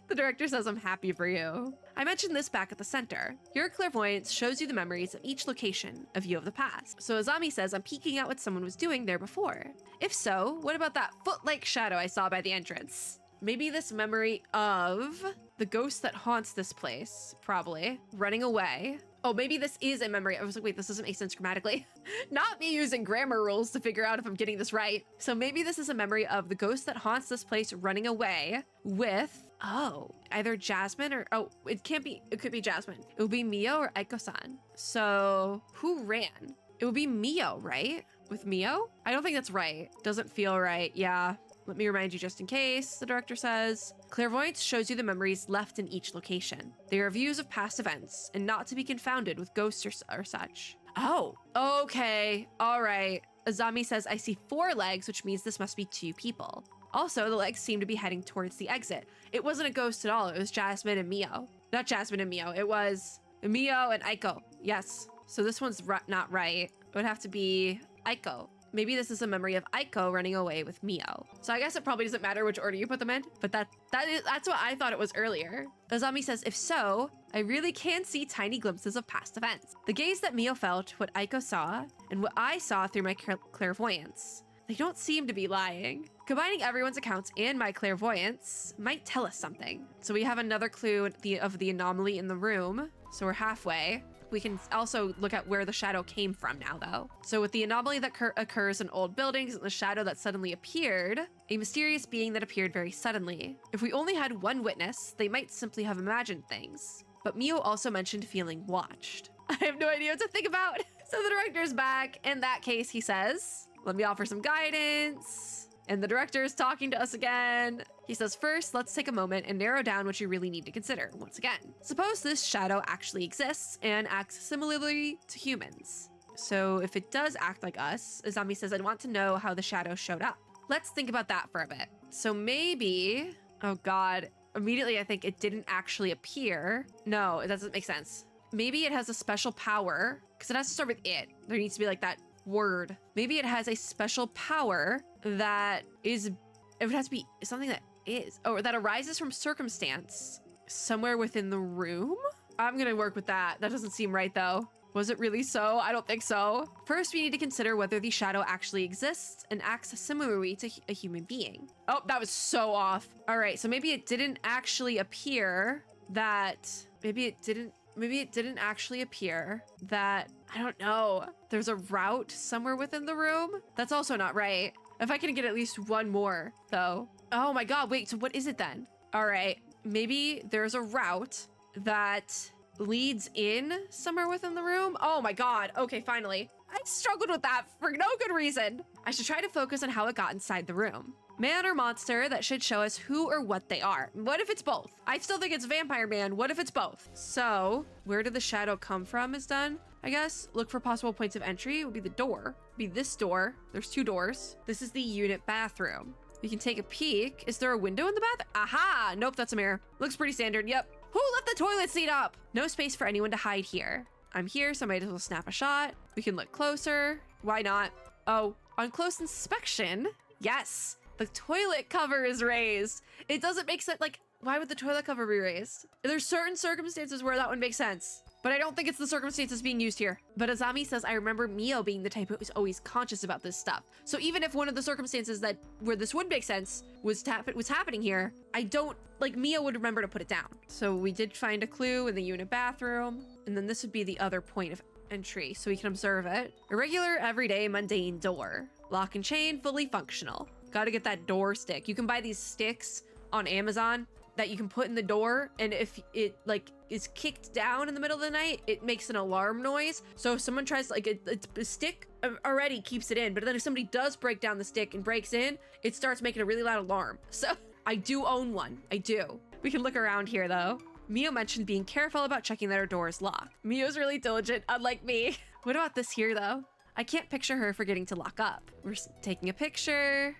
The director says, I'm happy for you. I mentioned this back at the center. Your clairvoyance shows you the memories of each location, a view of the past. So Azami says, I'm peeking out what someone was doing there before. If so, what about that foot-like shadow I saw by the entrance? Maybe this memory of the ghost that haunts this place, probably, running away. Oh, maybe this is a memory. I was like, wait, this doesn't make sense grammatically. Not me using grammar rules to figure out if I'm getting this right. So maybe this is a memory of the ghost that haunts this place running away with, oh, either Jasmine or, oh, it could be Jasmine. It would be Mio or Aiko-san. So who ran? It would be Mio, right? With Mio? I don't think that's right. Doesn't feel right. Yeah. Let me remind you just in case, the director says. Clairvoyance shows you the memories left in each location. They are views of past events and not to be confounded with ghosts or such. Oh, okay. All right. Azami says, I see 4 legs, which means this must be 2 people. Also, the legs seem to be heading towards the exit. It wasn't a ghost at all. It was Jasmine and Mio. Not Jasmine and Mio. It was Mio and Aiko. Yes. So this one's not right. It would have to be Aiko. Maybe this is a memory of Aiko running away with Mio. So I guess it probably doesn't matter which order you put them in, but that's what I thought it was earlier. Azami says, if so, I really can see tiny glimpses of past events. The gaze that Mio felt, what Aiko saw, and what I saw through my clairvoyance. They don't seem to be lying. Combining everyone's accounts and my clairvoyance might tell us something. So we have another clue of the anomaly in the room. So we're halfway. We can also look at where the shadow came from now, though. So with the anomaly that occurs in old buildings and the shadow that suddenly appeared, a mysterious being that appeared very suddenly. If we only had one witness, they might simply have imagined things. But Mio also mentioned feeling watched. I have no idea what to think about. So the director's back. In that case, he says, let me offer some guidance. And the director is talking to us again. He says, first, let's take a moment and narrow down what you really need to consider. Once again, suppose this shadow actually exists and acts similarly to humans. So if it does act like us, Azami says, I'd want to know how the shadow showed up. Let's think about that for a bit. So maybe, oh God, immediately I think it didn't actually appear. No, it doesn't make sense. Maybe it has a special power because it has to start with it. There needs to be like that word. Maybe it has a special power that is, it would have to be something that is, or that arises from circumstance somewhere within the room. I'm gonna work with that. That doesn't seem right though. Was it really so? I don't think so. First, we need to consider whether the shadow actually exists and acts similarly to a human being. Oh, that was so off. All right, so maybe it didn't actually appear that, maybe it didn't actually appear that, I don't know, there's a route somewhere within the room. That's also not right. If I can get at least one more though. Oh my God, wait, so what is it then? All right, maybe there's a route that leads in somewhere within the room. Oh my God, okay, finally. I struggled with that for no good reason. I should try to focus on how it got inside the room. Man or monster that should show us who or what they are. What if it's both? I still think it's vampire man. What if it's both? So where did the shadow come from is done, I guess. Look for possible points of entry. It would be the door. It'd be this door. There's 2 doors. This is the unit bathroom. We can take a peek. Is there a window in the bath? Aha! Nope, that's a mirror. Looks pretty standard. Yep. Who left the toilet seat up? No space for anyone to hide here. I'm here, so I might as well snap a shot. We can look closer. Why not? Oh, on close inspection. Yes. The toilet cover is raised. It doesn't make sense. Like, why would the toilet cover be raised? There's certain circumstances where that would make sense. but I don't think it's the circumstances being used here. But Azami says, I remember Mio being the type who was always conscious about this stuff. So even if one of the circumstances that where this would make sense was happening here, I don't, like, Mio would remember to put it down. So we did find a clue in the unit bathroom, and then this would be the other point of entry, so we can observe it. A regular, everyday, mundane door. Lock and chain, fully functional. Gotta get that door stick. You can buy these sticks on Amazon that you can put in the door, and if it like is kicked down in the middle of the night, it makes an alarm noise. So if someone tries, like, a stick already keeps it in, but then if somebody does break down the stick and breaks in, it starts making a really loud alarm. So I do own one. I do. We can look around here though. Mio mentioned being careful about checking that her door is locked. Mio's really diligent, unlike me. What about this here though? I can't picture her forgetting to lock up. We're taking a picture.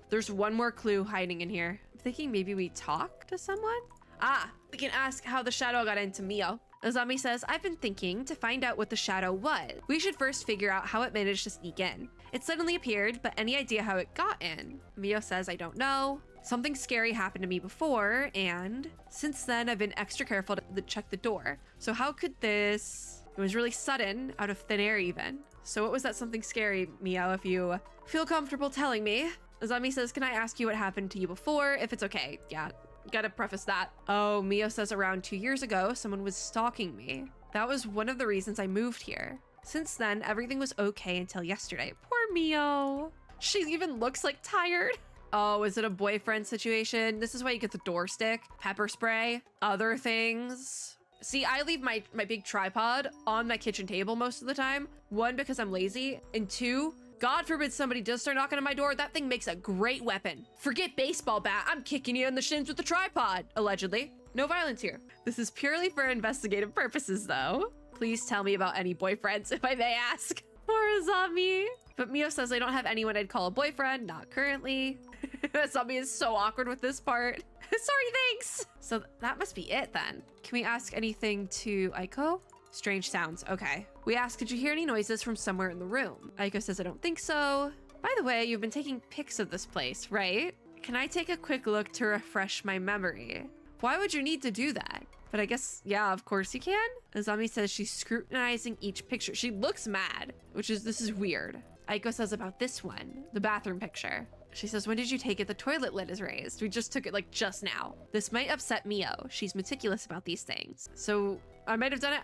There's one more clue hiding in here. I'm thinking maybe we talk to someone? Ah, we can ask how the shadow got into Mio. Azami says, I've been thinking to find out what the shadow was. We should first figure out how it managed to sneak in. It suddenly appeared, but any idea how it got in? Mio says, I don't know. Something scary happened to me before, and since then I've been extra careful to check the door. So how could this... It was really sudden, out of thin air even. So what was that something scary, Mio, if you feel comfortable telling me? Azami says, can I ask you what happened to you before, if it's okay? Yeah, gotta preface that. Oh, Mio says around 2 years ago, someone was stalking me. That was one of the reasons I moved here. Since then, everything was okay until yesterday. Poor Mio. She even looks like tired. Oh, is it a boyfriend situation? This is why you get the door stick, pepper spray, other things. See, I leave my big tripod on my kitchen table most of the time. One, because I'm lazy, and two, God forbid somebody does start knocking on my door, that thing makes a great weapon. Forget baseball bat, I'm kicking you in the shins with the tripod, allegedly. No violence here. This is purely for investigative purposes though. Please tell me about any boyfriends, if I may ask. Poor Azami. But Mio says I don't have anyone I'd call a boyfriend, not currently. Azami is so awkward with this part. Sorry, thanks. So that must be it then. Can we ask anything to Aiko? Strange sounds, okay. We ask, did you hear any noises from somewhere in the room? Aiko says, I don't think so. By the way, you've been taking pics of this place, right? Can I take a quick look to refresh my memory? Why would you need to do that? But I guess, yeah, of course you can. Azami says she's scrutinizing each picture. She looks mad, this is weird. Aiko says about this one, the bathroom picture. She says, when did you take it? The toilet lid is raised. We just took it like just now. This might upset Mio. She's meticulous about these things. So I might have done it.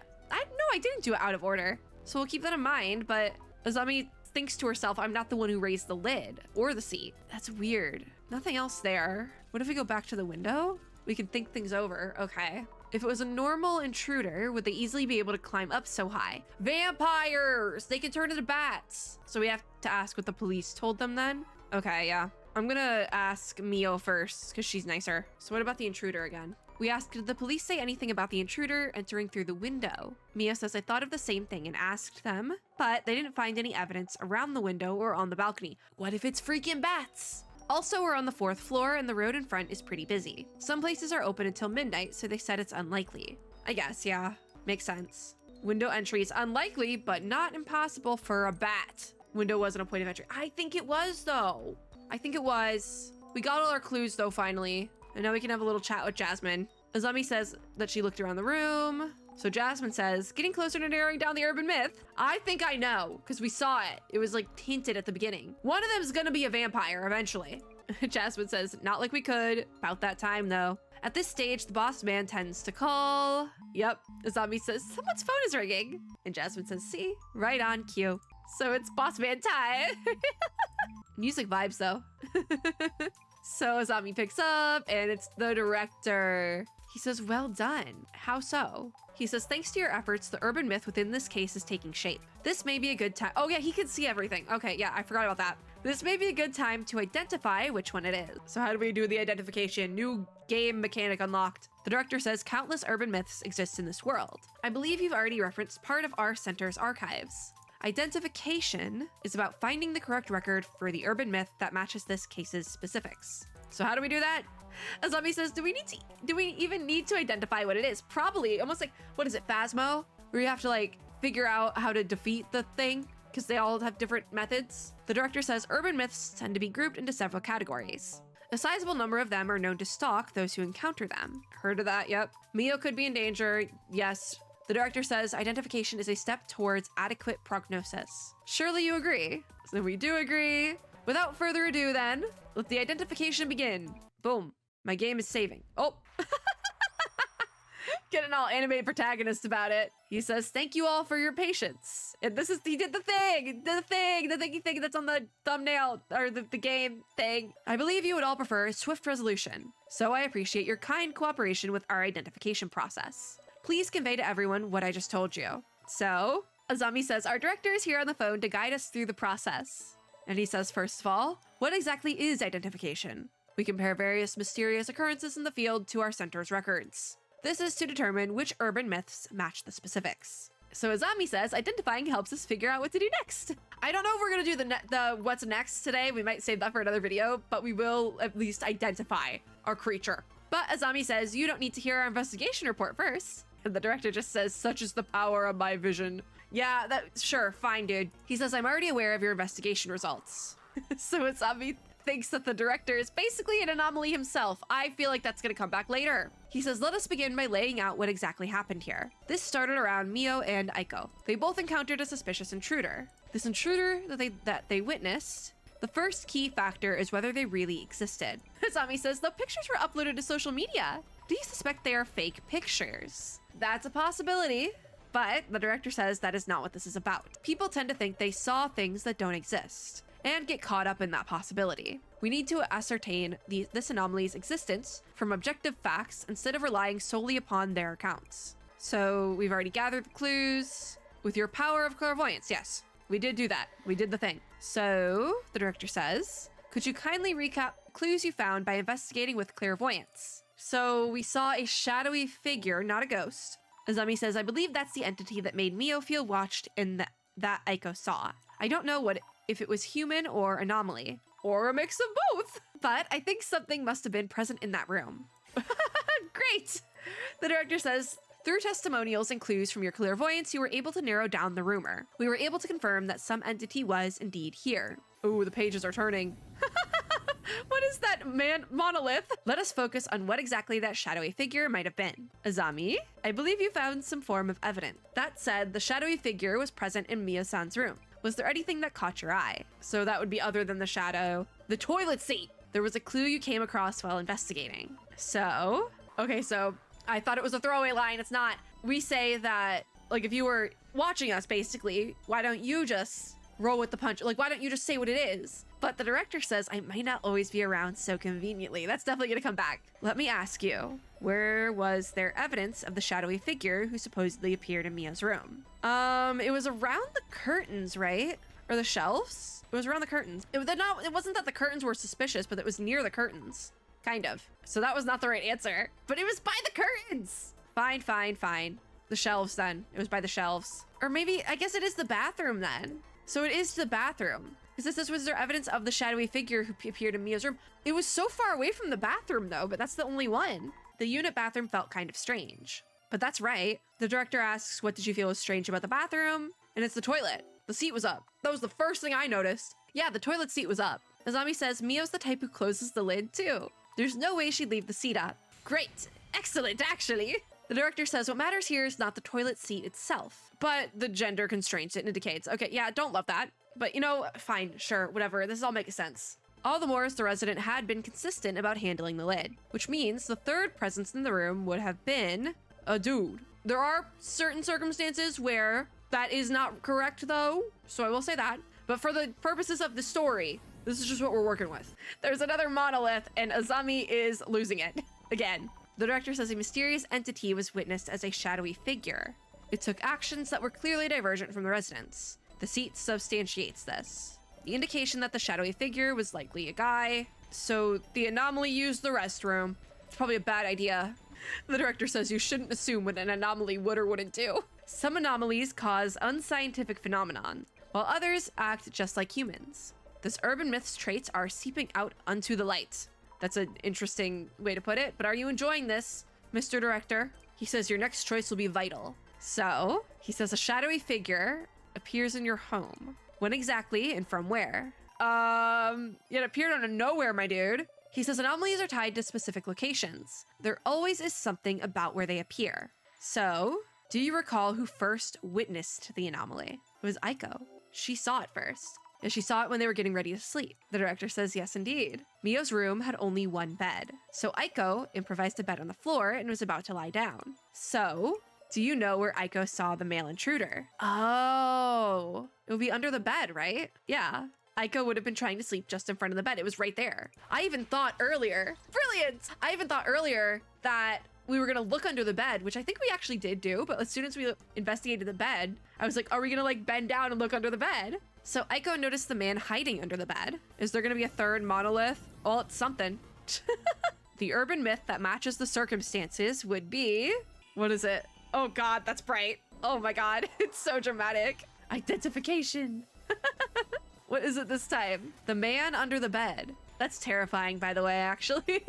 I didn't do it out of order. So we'll keep that in mind, but Azami thinks to herself, I'm not the one who raised the lid or the seat. That's weird. Nothing else there. What if we go back to the window? We can think things over. Okay. If it was a normal intruder, would they easily be able to climb up so high? Vampires! They can turn into bats. So we have to ask what the police told them then? Okay, yeah. I'm gonna ask Mio first, because she's nicer. So what about the intruder again? We asked, did the police say anything about the intruder entering through the window? Mio says, I thought of the same thing and asked them, but they didn't find any evidence around the window or on the balcony. What if it's freaking bats? Also, we're on the 4th floor and the road in front is pretty busy. Some places are open until midnight, so they said it's unlikely. I guess, yeah, makes sense. Window entry is unlikely, but not impossible for a bat. Window wasn't a point of entry. I think it was though. I think it was. We got all our clues though, finally. And now we can have a little chat with Jasmine. Azami says that she looked around the room. So Jasmine says, getting closer to narrowing down the urban myth. I think I know, because we saw it. It was like hinted at the beginning. One of them is gonna be a vampire eventually. Jasmine says, not like we could. About that time though. At this stage, the boss man tends to call. Yep, Azami says, someone's phone is ringing. And Jasmine says, see, right on cue. So it's boss man time. Music vibes though. So Azami picks up and it's the director. He says, well done. How so? He says, thanks to your efforts, the urban myth within this case is taking shape. This may be a good time. Oh yeah, he can see everything. Okay, yeah, I forgot about that. This may be a good time to identify which one it is. So how do we do the identification? New game mechanic unlocked. The director says countless urban myths exist in this world. I believe you've already referenced part of our center's archives. Identification is about finding the correct record for the urban myth that matches this case's specifics. So how do we do that? Azami says, do we even need to identify what it is? Probably, almost like, what is it, Phasmo? Where you have to like figure out how to defeat the thing because they all have different methods. The director says urban myths tend to be grouped into several categories. A sizable number of them are known to stalk those who encounter them. Heard of that? Yep. Mio could be in danger. Yes. The director says identification is a step towards adequate prognosis. Surely you agree. So we do agree. Without further ado then, let the identification begin. Boom. My game is saving. Oh. Getting all animated protagonist about it. He says, thank you all for your patience. And this is, he did the thingy thing that's on the thumbnail, or the game thing. I believe you would all prefer swift resolution. So I appreciate your kind cooperation with our identification process. Please convey to everyone what I just told you. So, Azami says, our director is here on the phone to guide us through the process. And he says, first of all, what exactly is identification? We compare various mysterious occurrences in the field to our center's records. This is to determine which urban myths match the specifics. So Azami says, identifying helps us figure out what to do next. I don't know if we're gonna do the what's next today. We might save that for another video, but we will at least identify our creature. But Azami says, you don't need to hear our investigation report first. And the director just says, such is the power of my vision. Yeah, sure, fine, dude. He says, I'm already aware of your investigation results. So Azami thinks that the director is basically an anomaly himself. I feel like that's gonna come back later. He says, let us begin by laying out what exactly happened here. This started around Mio and Aiko. They both encountered a suspicious intruder. This intruder that they witnessed, the first key factor is whether they really existed. Azami says, the pictures were uploaded to social media. Do you suspect they are fake pictures? That's a possibility. But the director says that is not what this is about. People tend to think they saw things that don't exist and get caught up in that possibility. We need to ascertain this anomaly's existence from objective facts instead of relying solely upon their accounts. So we've already gathered the clues. With your power of clairvoyance, yes, we did do that. We did the thing. So the director says, could you kindly recap clues you found by investigating with clairvoyance? So we saw a shadowy figure, not a ghost. Azami says, I believe that's the entity that made Mio feel watched and that Aiko saw. I don't know if it was human or anomaly, or a mix of both, but I think something must have been present in that room. Great! The director says, through testimonials and clues from your clairvoyance, you were able to narrow down the rumor. We were able to confirm that some entity was indeed here. Ooh, the pages are turning. What is that monolith? Let us focus on what exactly that shadowy figure might have been. Azami, I believe you found some form of evidence. That said, the shadowy figure was present in Mio-san's room. Was there anything that caught your eye? So that would be other than the shadow. The toilet seat! There was a clue you came across while investigating. So, okay, so I thought it was a throwaway line. It's not. We say that, like, if you were watching us, basically, why don't you just roll with the punch? Like, why don't you just say what it is? But the director says, I might not always be around so conveniently. That's definitely gonna come back. Let me ask you, where was there evidence of the shadowy figure who supposedly appeared in Mia's room? It was around the curtains, right? Or the shelves? It was around the curtains. It wasn't that the curtains were suspicious, but it was near the curtains. Kind of. So that was not the right answer. But it was by the curtains! Fine, fine, fine. The shelves then. It was by the shelves. Or maybe, I guess it is the bathroom then. So it is the bathroom. Because this was there evidence of the shadowy figure who appeared in Mia's room. It was so far away from the bathroom though, but that's the only one. The unit bathroom felt kind of strange. But that's right. The director asks, what did you feel was strange about the bathroom? And it's the toilet. The seat was up. That was the first thing I noticed. Yeah, the toilet seat was up. Azami says, Mio's the type who closes the lid too. There's no way she'd leave the seat up. Great. Excellent, actually. The director says, what matters here is not the toilet seat itself, but the gender constraints it indicates. Okay, yeah, don't love that. But you know, fine, sure, whatever. This all makes sense. All the more as the resident had been consistent about handling the lid, which means the third presence in the room would have been a dude. There are certain circumstances where that is not correct though, so I will say that. But for the purposes of the story, this is just what we're working with. There's another monolith and Azami is losing it. Again, the director says a mysterious entity was witnessed as a shadowy figure. It took actions that were clearly divergent from the residents. The seat substantiates this. The indication that the shadowy figure was likely a guy. So the anomaly used the restroom. It's probably a bad idea. The director says you shouldn't assume what an anomaly would or wouldn't do. Some anomalies cause unscientific phenomenon, while others act just like humans. This urban myth's traits are seeping out onto the light. That's an interesting way to put it, but are you enjoying this, Mr. Director? He says your next choice will be vital. So, he says a shadowy figure appears in your home. When exactly and from where? It appeared out of nowhere, my dude. He says anomalies are tied to specific locations. There always is something about where they appear. So, Do you recall who first witnessed the anomaly? It was Aiko. She saw it first. And she saw it when they were getting ready to sleep. The director says yes, indeed. Mio's room had only one bed. So Aiko improvised a bed on the floor and was about to lie down. So, do you know where Aiko saw the male intruder? Oh, it would be under the bed, right? Yeah. Aiko would have been trying to sleep just in front of the bed. It was right there. I even thought earlier, brilliant! I even thought earlier that we were gonna look under the bed, which I think we actually did do, but as soon as we investigated the bed, I was like, are we gonna like bend down and look under the bed? So Aiko noticed the man hiding under the bed. Is there gonna be a third monolith? Well, it's something. The urban myth that matches the circumstances would be, what is it? Oh God, that's bright. Oh my God, it's so dramatic. Identification. What is it this time? The man under the bed. That's terrifying, by the way, actually.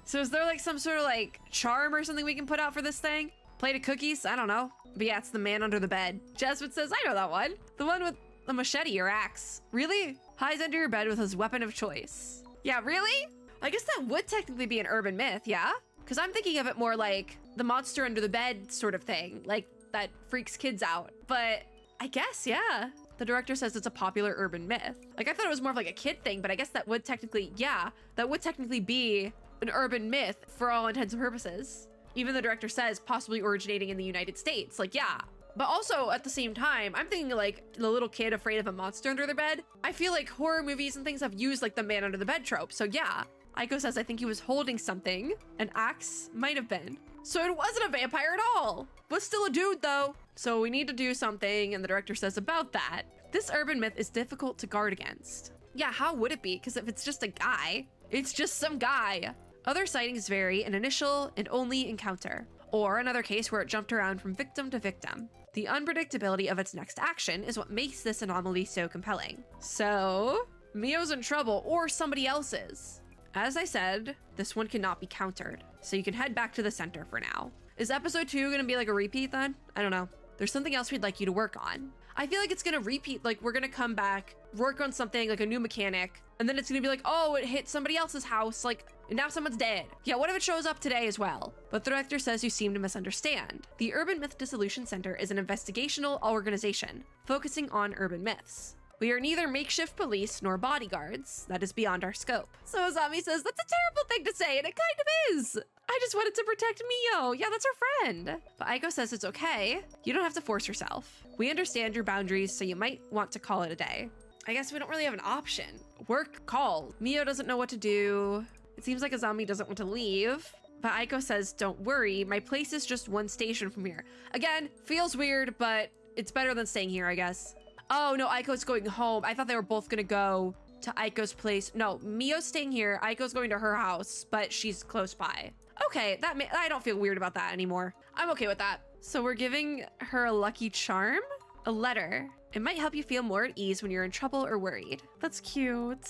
So is there like some sort of like charm or something we can put out for this thing? Plate of cookies? I don't know. But yeah, it's the man under the bed. Jasmine says, I know that one. The one with the machete or axe. Really? Hides under your bed with his weapon of choice. Yeah, really? I guess that would technically be an urban myth, yeah? Because I'm thinking of it more like the monster under the bed sort of thing, like that freaks kids out. But I guess, yeah. The director says it's a popular urban myth. Like I thought it was more of like a kid thing, but I guess that would technically, yeah, that would technically be an urban myth for all intents and purposes. Even the director says possibly originating in the United States. Like, yeah. But also at the same time, I'm thinking like the little kid afraid of a monster under their bed. I feel like horror movies and things have used like the man under the bed trope. So yeah, Aiko says, I think he was holding something. An axe might have been. So it wasn't a vampire at all. Was still a dude though. So we need to do something. And the director says about that. This urban myth is difficult to guard against. Yeah, how would it be? Because if it's just a guy, it's just some guy. Other sightings vary an initial and only encounter, or another case where it jumped around from victim to victim. The unpredictability of its next action is what makes this anomaly so compelling. So, Mio's in trouble, or somebody else is. As I said, this one cannot be countered, so you can head back to the center for now. Is episode 2 gonna be like a repeat then? I don't know. There's something else we'd like you to work on. I feel like it's gonna repeat, like we're gonna come back, work on something like a new mechanic, and then it's gonna be like, oh, it hit somebody else's house, like, and now someone's dead. Yeah, what if it shows up today as well? But the director says you seem to misunderstand. The Urban Myth Dissolution Center is an investigational organization focusing on urban myths. We are neither makeshift police nor bodyguards. That is beyond our scope. So Azami says, that's a terrible thing to say, and it kind of is. I just wanted to protect Mio. Yeah, that's her friend. But Aiko says it's okay. You don't have to force yourself. We understand your boundaries, so you might want to call it a day. I guess we don't really have an option. Work call. Mio doesn't know what to do. It seems like Azami doesn't want to leave. But Aiko says, don't worry. My place is just one station from here. Again, feels weird, but it's better than staying here, I guess. Oh, no, Aiko's going home. I thought they were both gonna go to Aiko's place. No, Mio's staying here. Aiko's going to her house, but she's close by. Okay, I don't feel weird about that anymore. I'm okay with that. So we're giving her a lucky charm? A letter. It might help you feel more at ease when you're in trouble or worried. That's cute.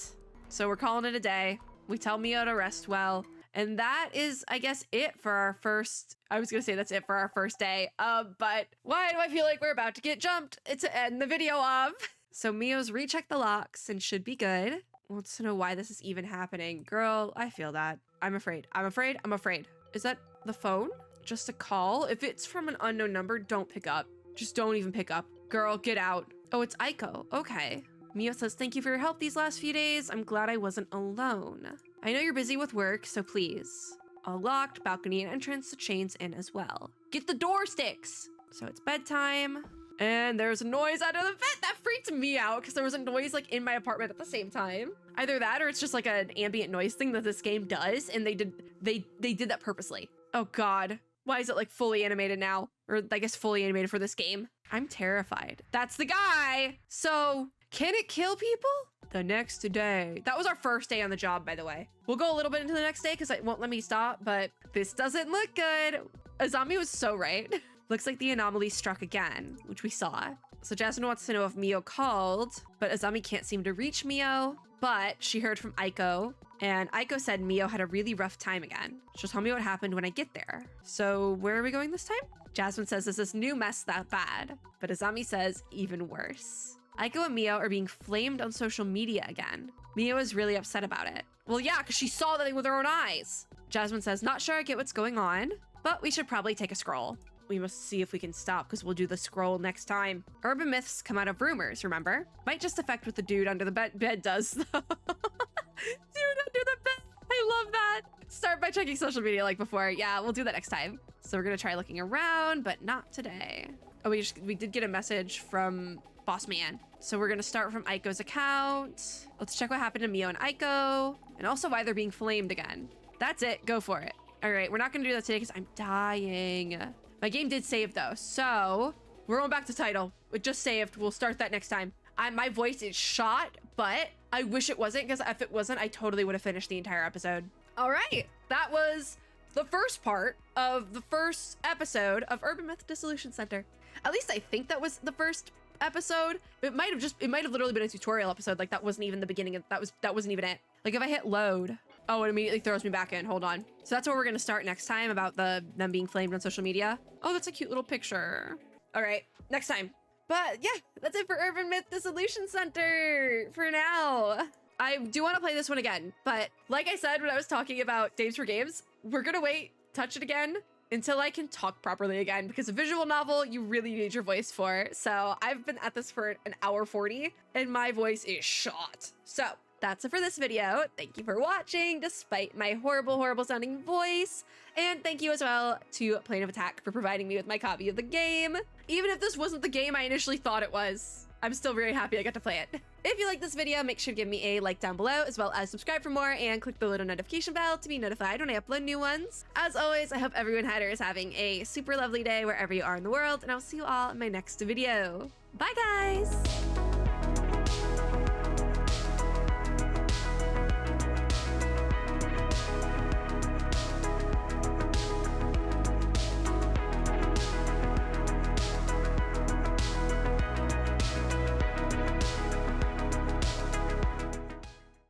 So we're calling it a day. We tell Mio to rest well. And that is, I guess, it for our first... I was gonna say that's it for our first day. But why do I feel like we're about to get jumped? It's to end the video of. So Mio's rechecked the locks and should be good. Wants to know why this is even happening. Girl, I feel that. I'm afraid. I'm afraid. I'm afraid. Is that the phone? Just a call? If it's from an unknown number, don't pick up. Just don't even pick up. Girl, get out. Oh, it's Aiko. Okay. Mio says, thank you for your help these last few days. I'm glad I wasn't alone. I know you're busy with work, so please. All locked, balcony and entrance, the chains in as well. Get the door sticks. So it's bedtime. And there's a noise out of the vent. That freaked me out because there was a noise like in my apartment at the same time. Either that or it's just like an ambient noise thing that this game does. And they did that purposely. Oh God. Why is it like fully animated now? Or I guess fully animated for this game. I'm terrified. That's the guy. So can it kill people? The next day. That was our first day on the job, by the way. We'll go a little bit into the next day because it won't let me stop, but this doesn't look good. Azami was so right. Looks like the anomaly struck again, which we saw. So Jasmine wants to know if Mio called, but Azami can't seem to reach Mio, but she heard from Aiko, and Aiko said Mio had a really rough time again. She'll tell me what happened when I get there. So where are we going this time? Jasmine says, is this new mess that bad? But Azami says, even worse. Aiko and Mio are being flamed on social media again. Mio is really upset about it. Well, yeah, because she saw that thing with her own eyes. Jasmine says, not sure I get what's going on, but we should probably take a scroll. we must see if we can stop because we'll do the scroll next time. Urban myths come out of rumors, remember? Might just affect what the dude under the bed does. Dude under the bed. I love that. Start by checking social media like before. Yeah, we'll do that next time. So we're gonna try looking around, but not today. Oh, we did get a message from Boss Man. So we're gonna start from Aiko's account. Let's check what happened to Mio and Aiko, and also why they're being flamed again. That's it, go for it. All right, we're not gonna do that today because I'm dying. My game did save though, so we're going back to title. It just saved, we'll start that next time. My voice is shot, but I wish it wasn't, because if it wasn't, I totally would have finished the entire episode. All right, that was the first part of the first episode of Urban Myth Dissolution Center. At least I think that was the first episode. It might have literally been a tutorial episode. Like that wasn't even the beginning of, that wasn't even it. Like if I hit load, oh, it immediately throws me back in. Hold on. So that's where we're gonna start next time, about them being flamed on social media. Oh, that's a cute little picture. All right, next time. But yeah, that's it for Urban Myth Dissolution Center for now. I do want to play this one again, but like I said when I was talking about Dames for Games, we're gonna wait, touch it again, until I can talk properly again, because a visual novel you really need your voice for. So I've been at this for an hour 40 and my voice is shot. So that's it for this video. Thank you for watching despite my horrible sounding voice. And thank you as well to Plane of Attack for providing me with my copy of the game. Even if this wasn't the game I initially thought it was, I'm still very happy I got to play it. If you like this video, make sure to give me a like down below, as well as subscribe for more and click the little notification bell to be notified when I upload new ones. As always, I hope everyone here is having a super lovely day wherever you are in the world, and I'll see you all in my next video. Bye guys!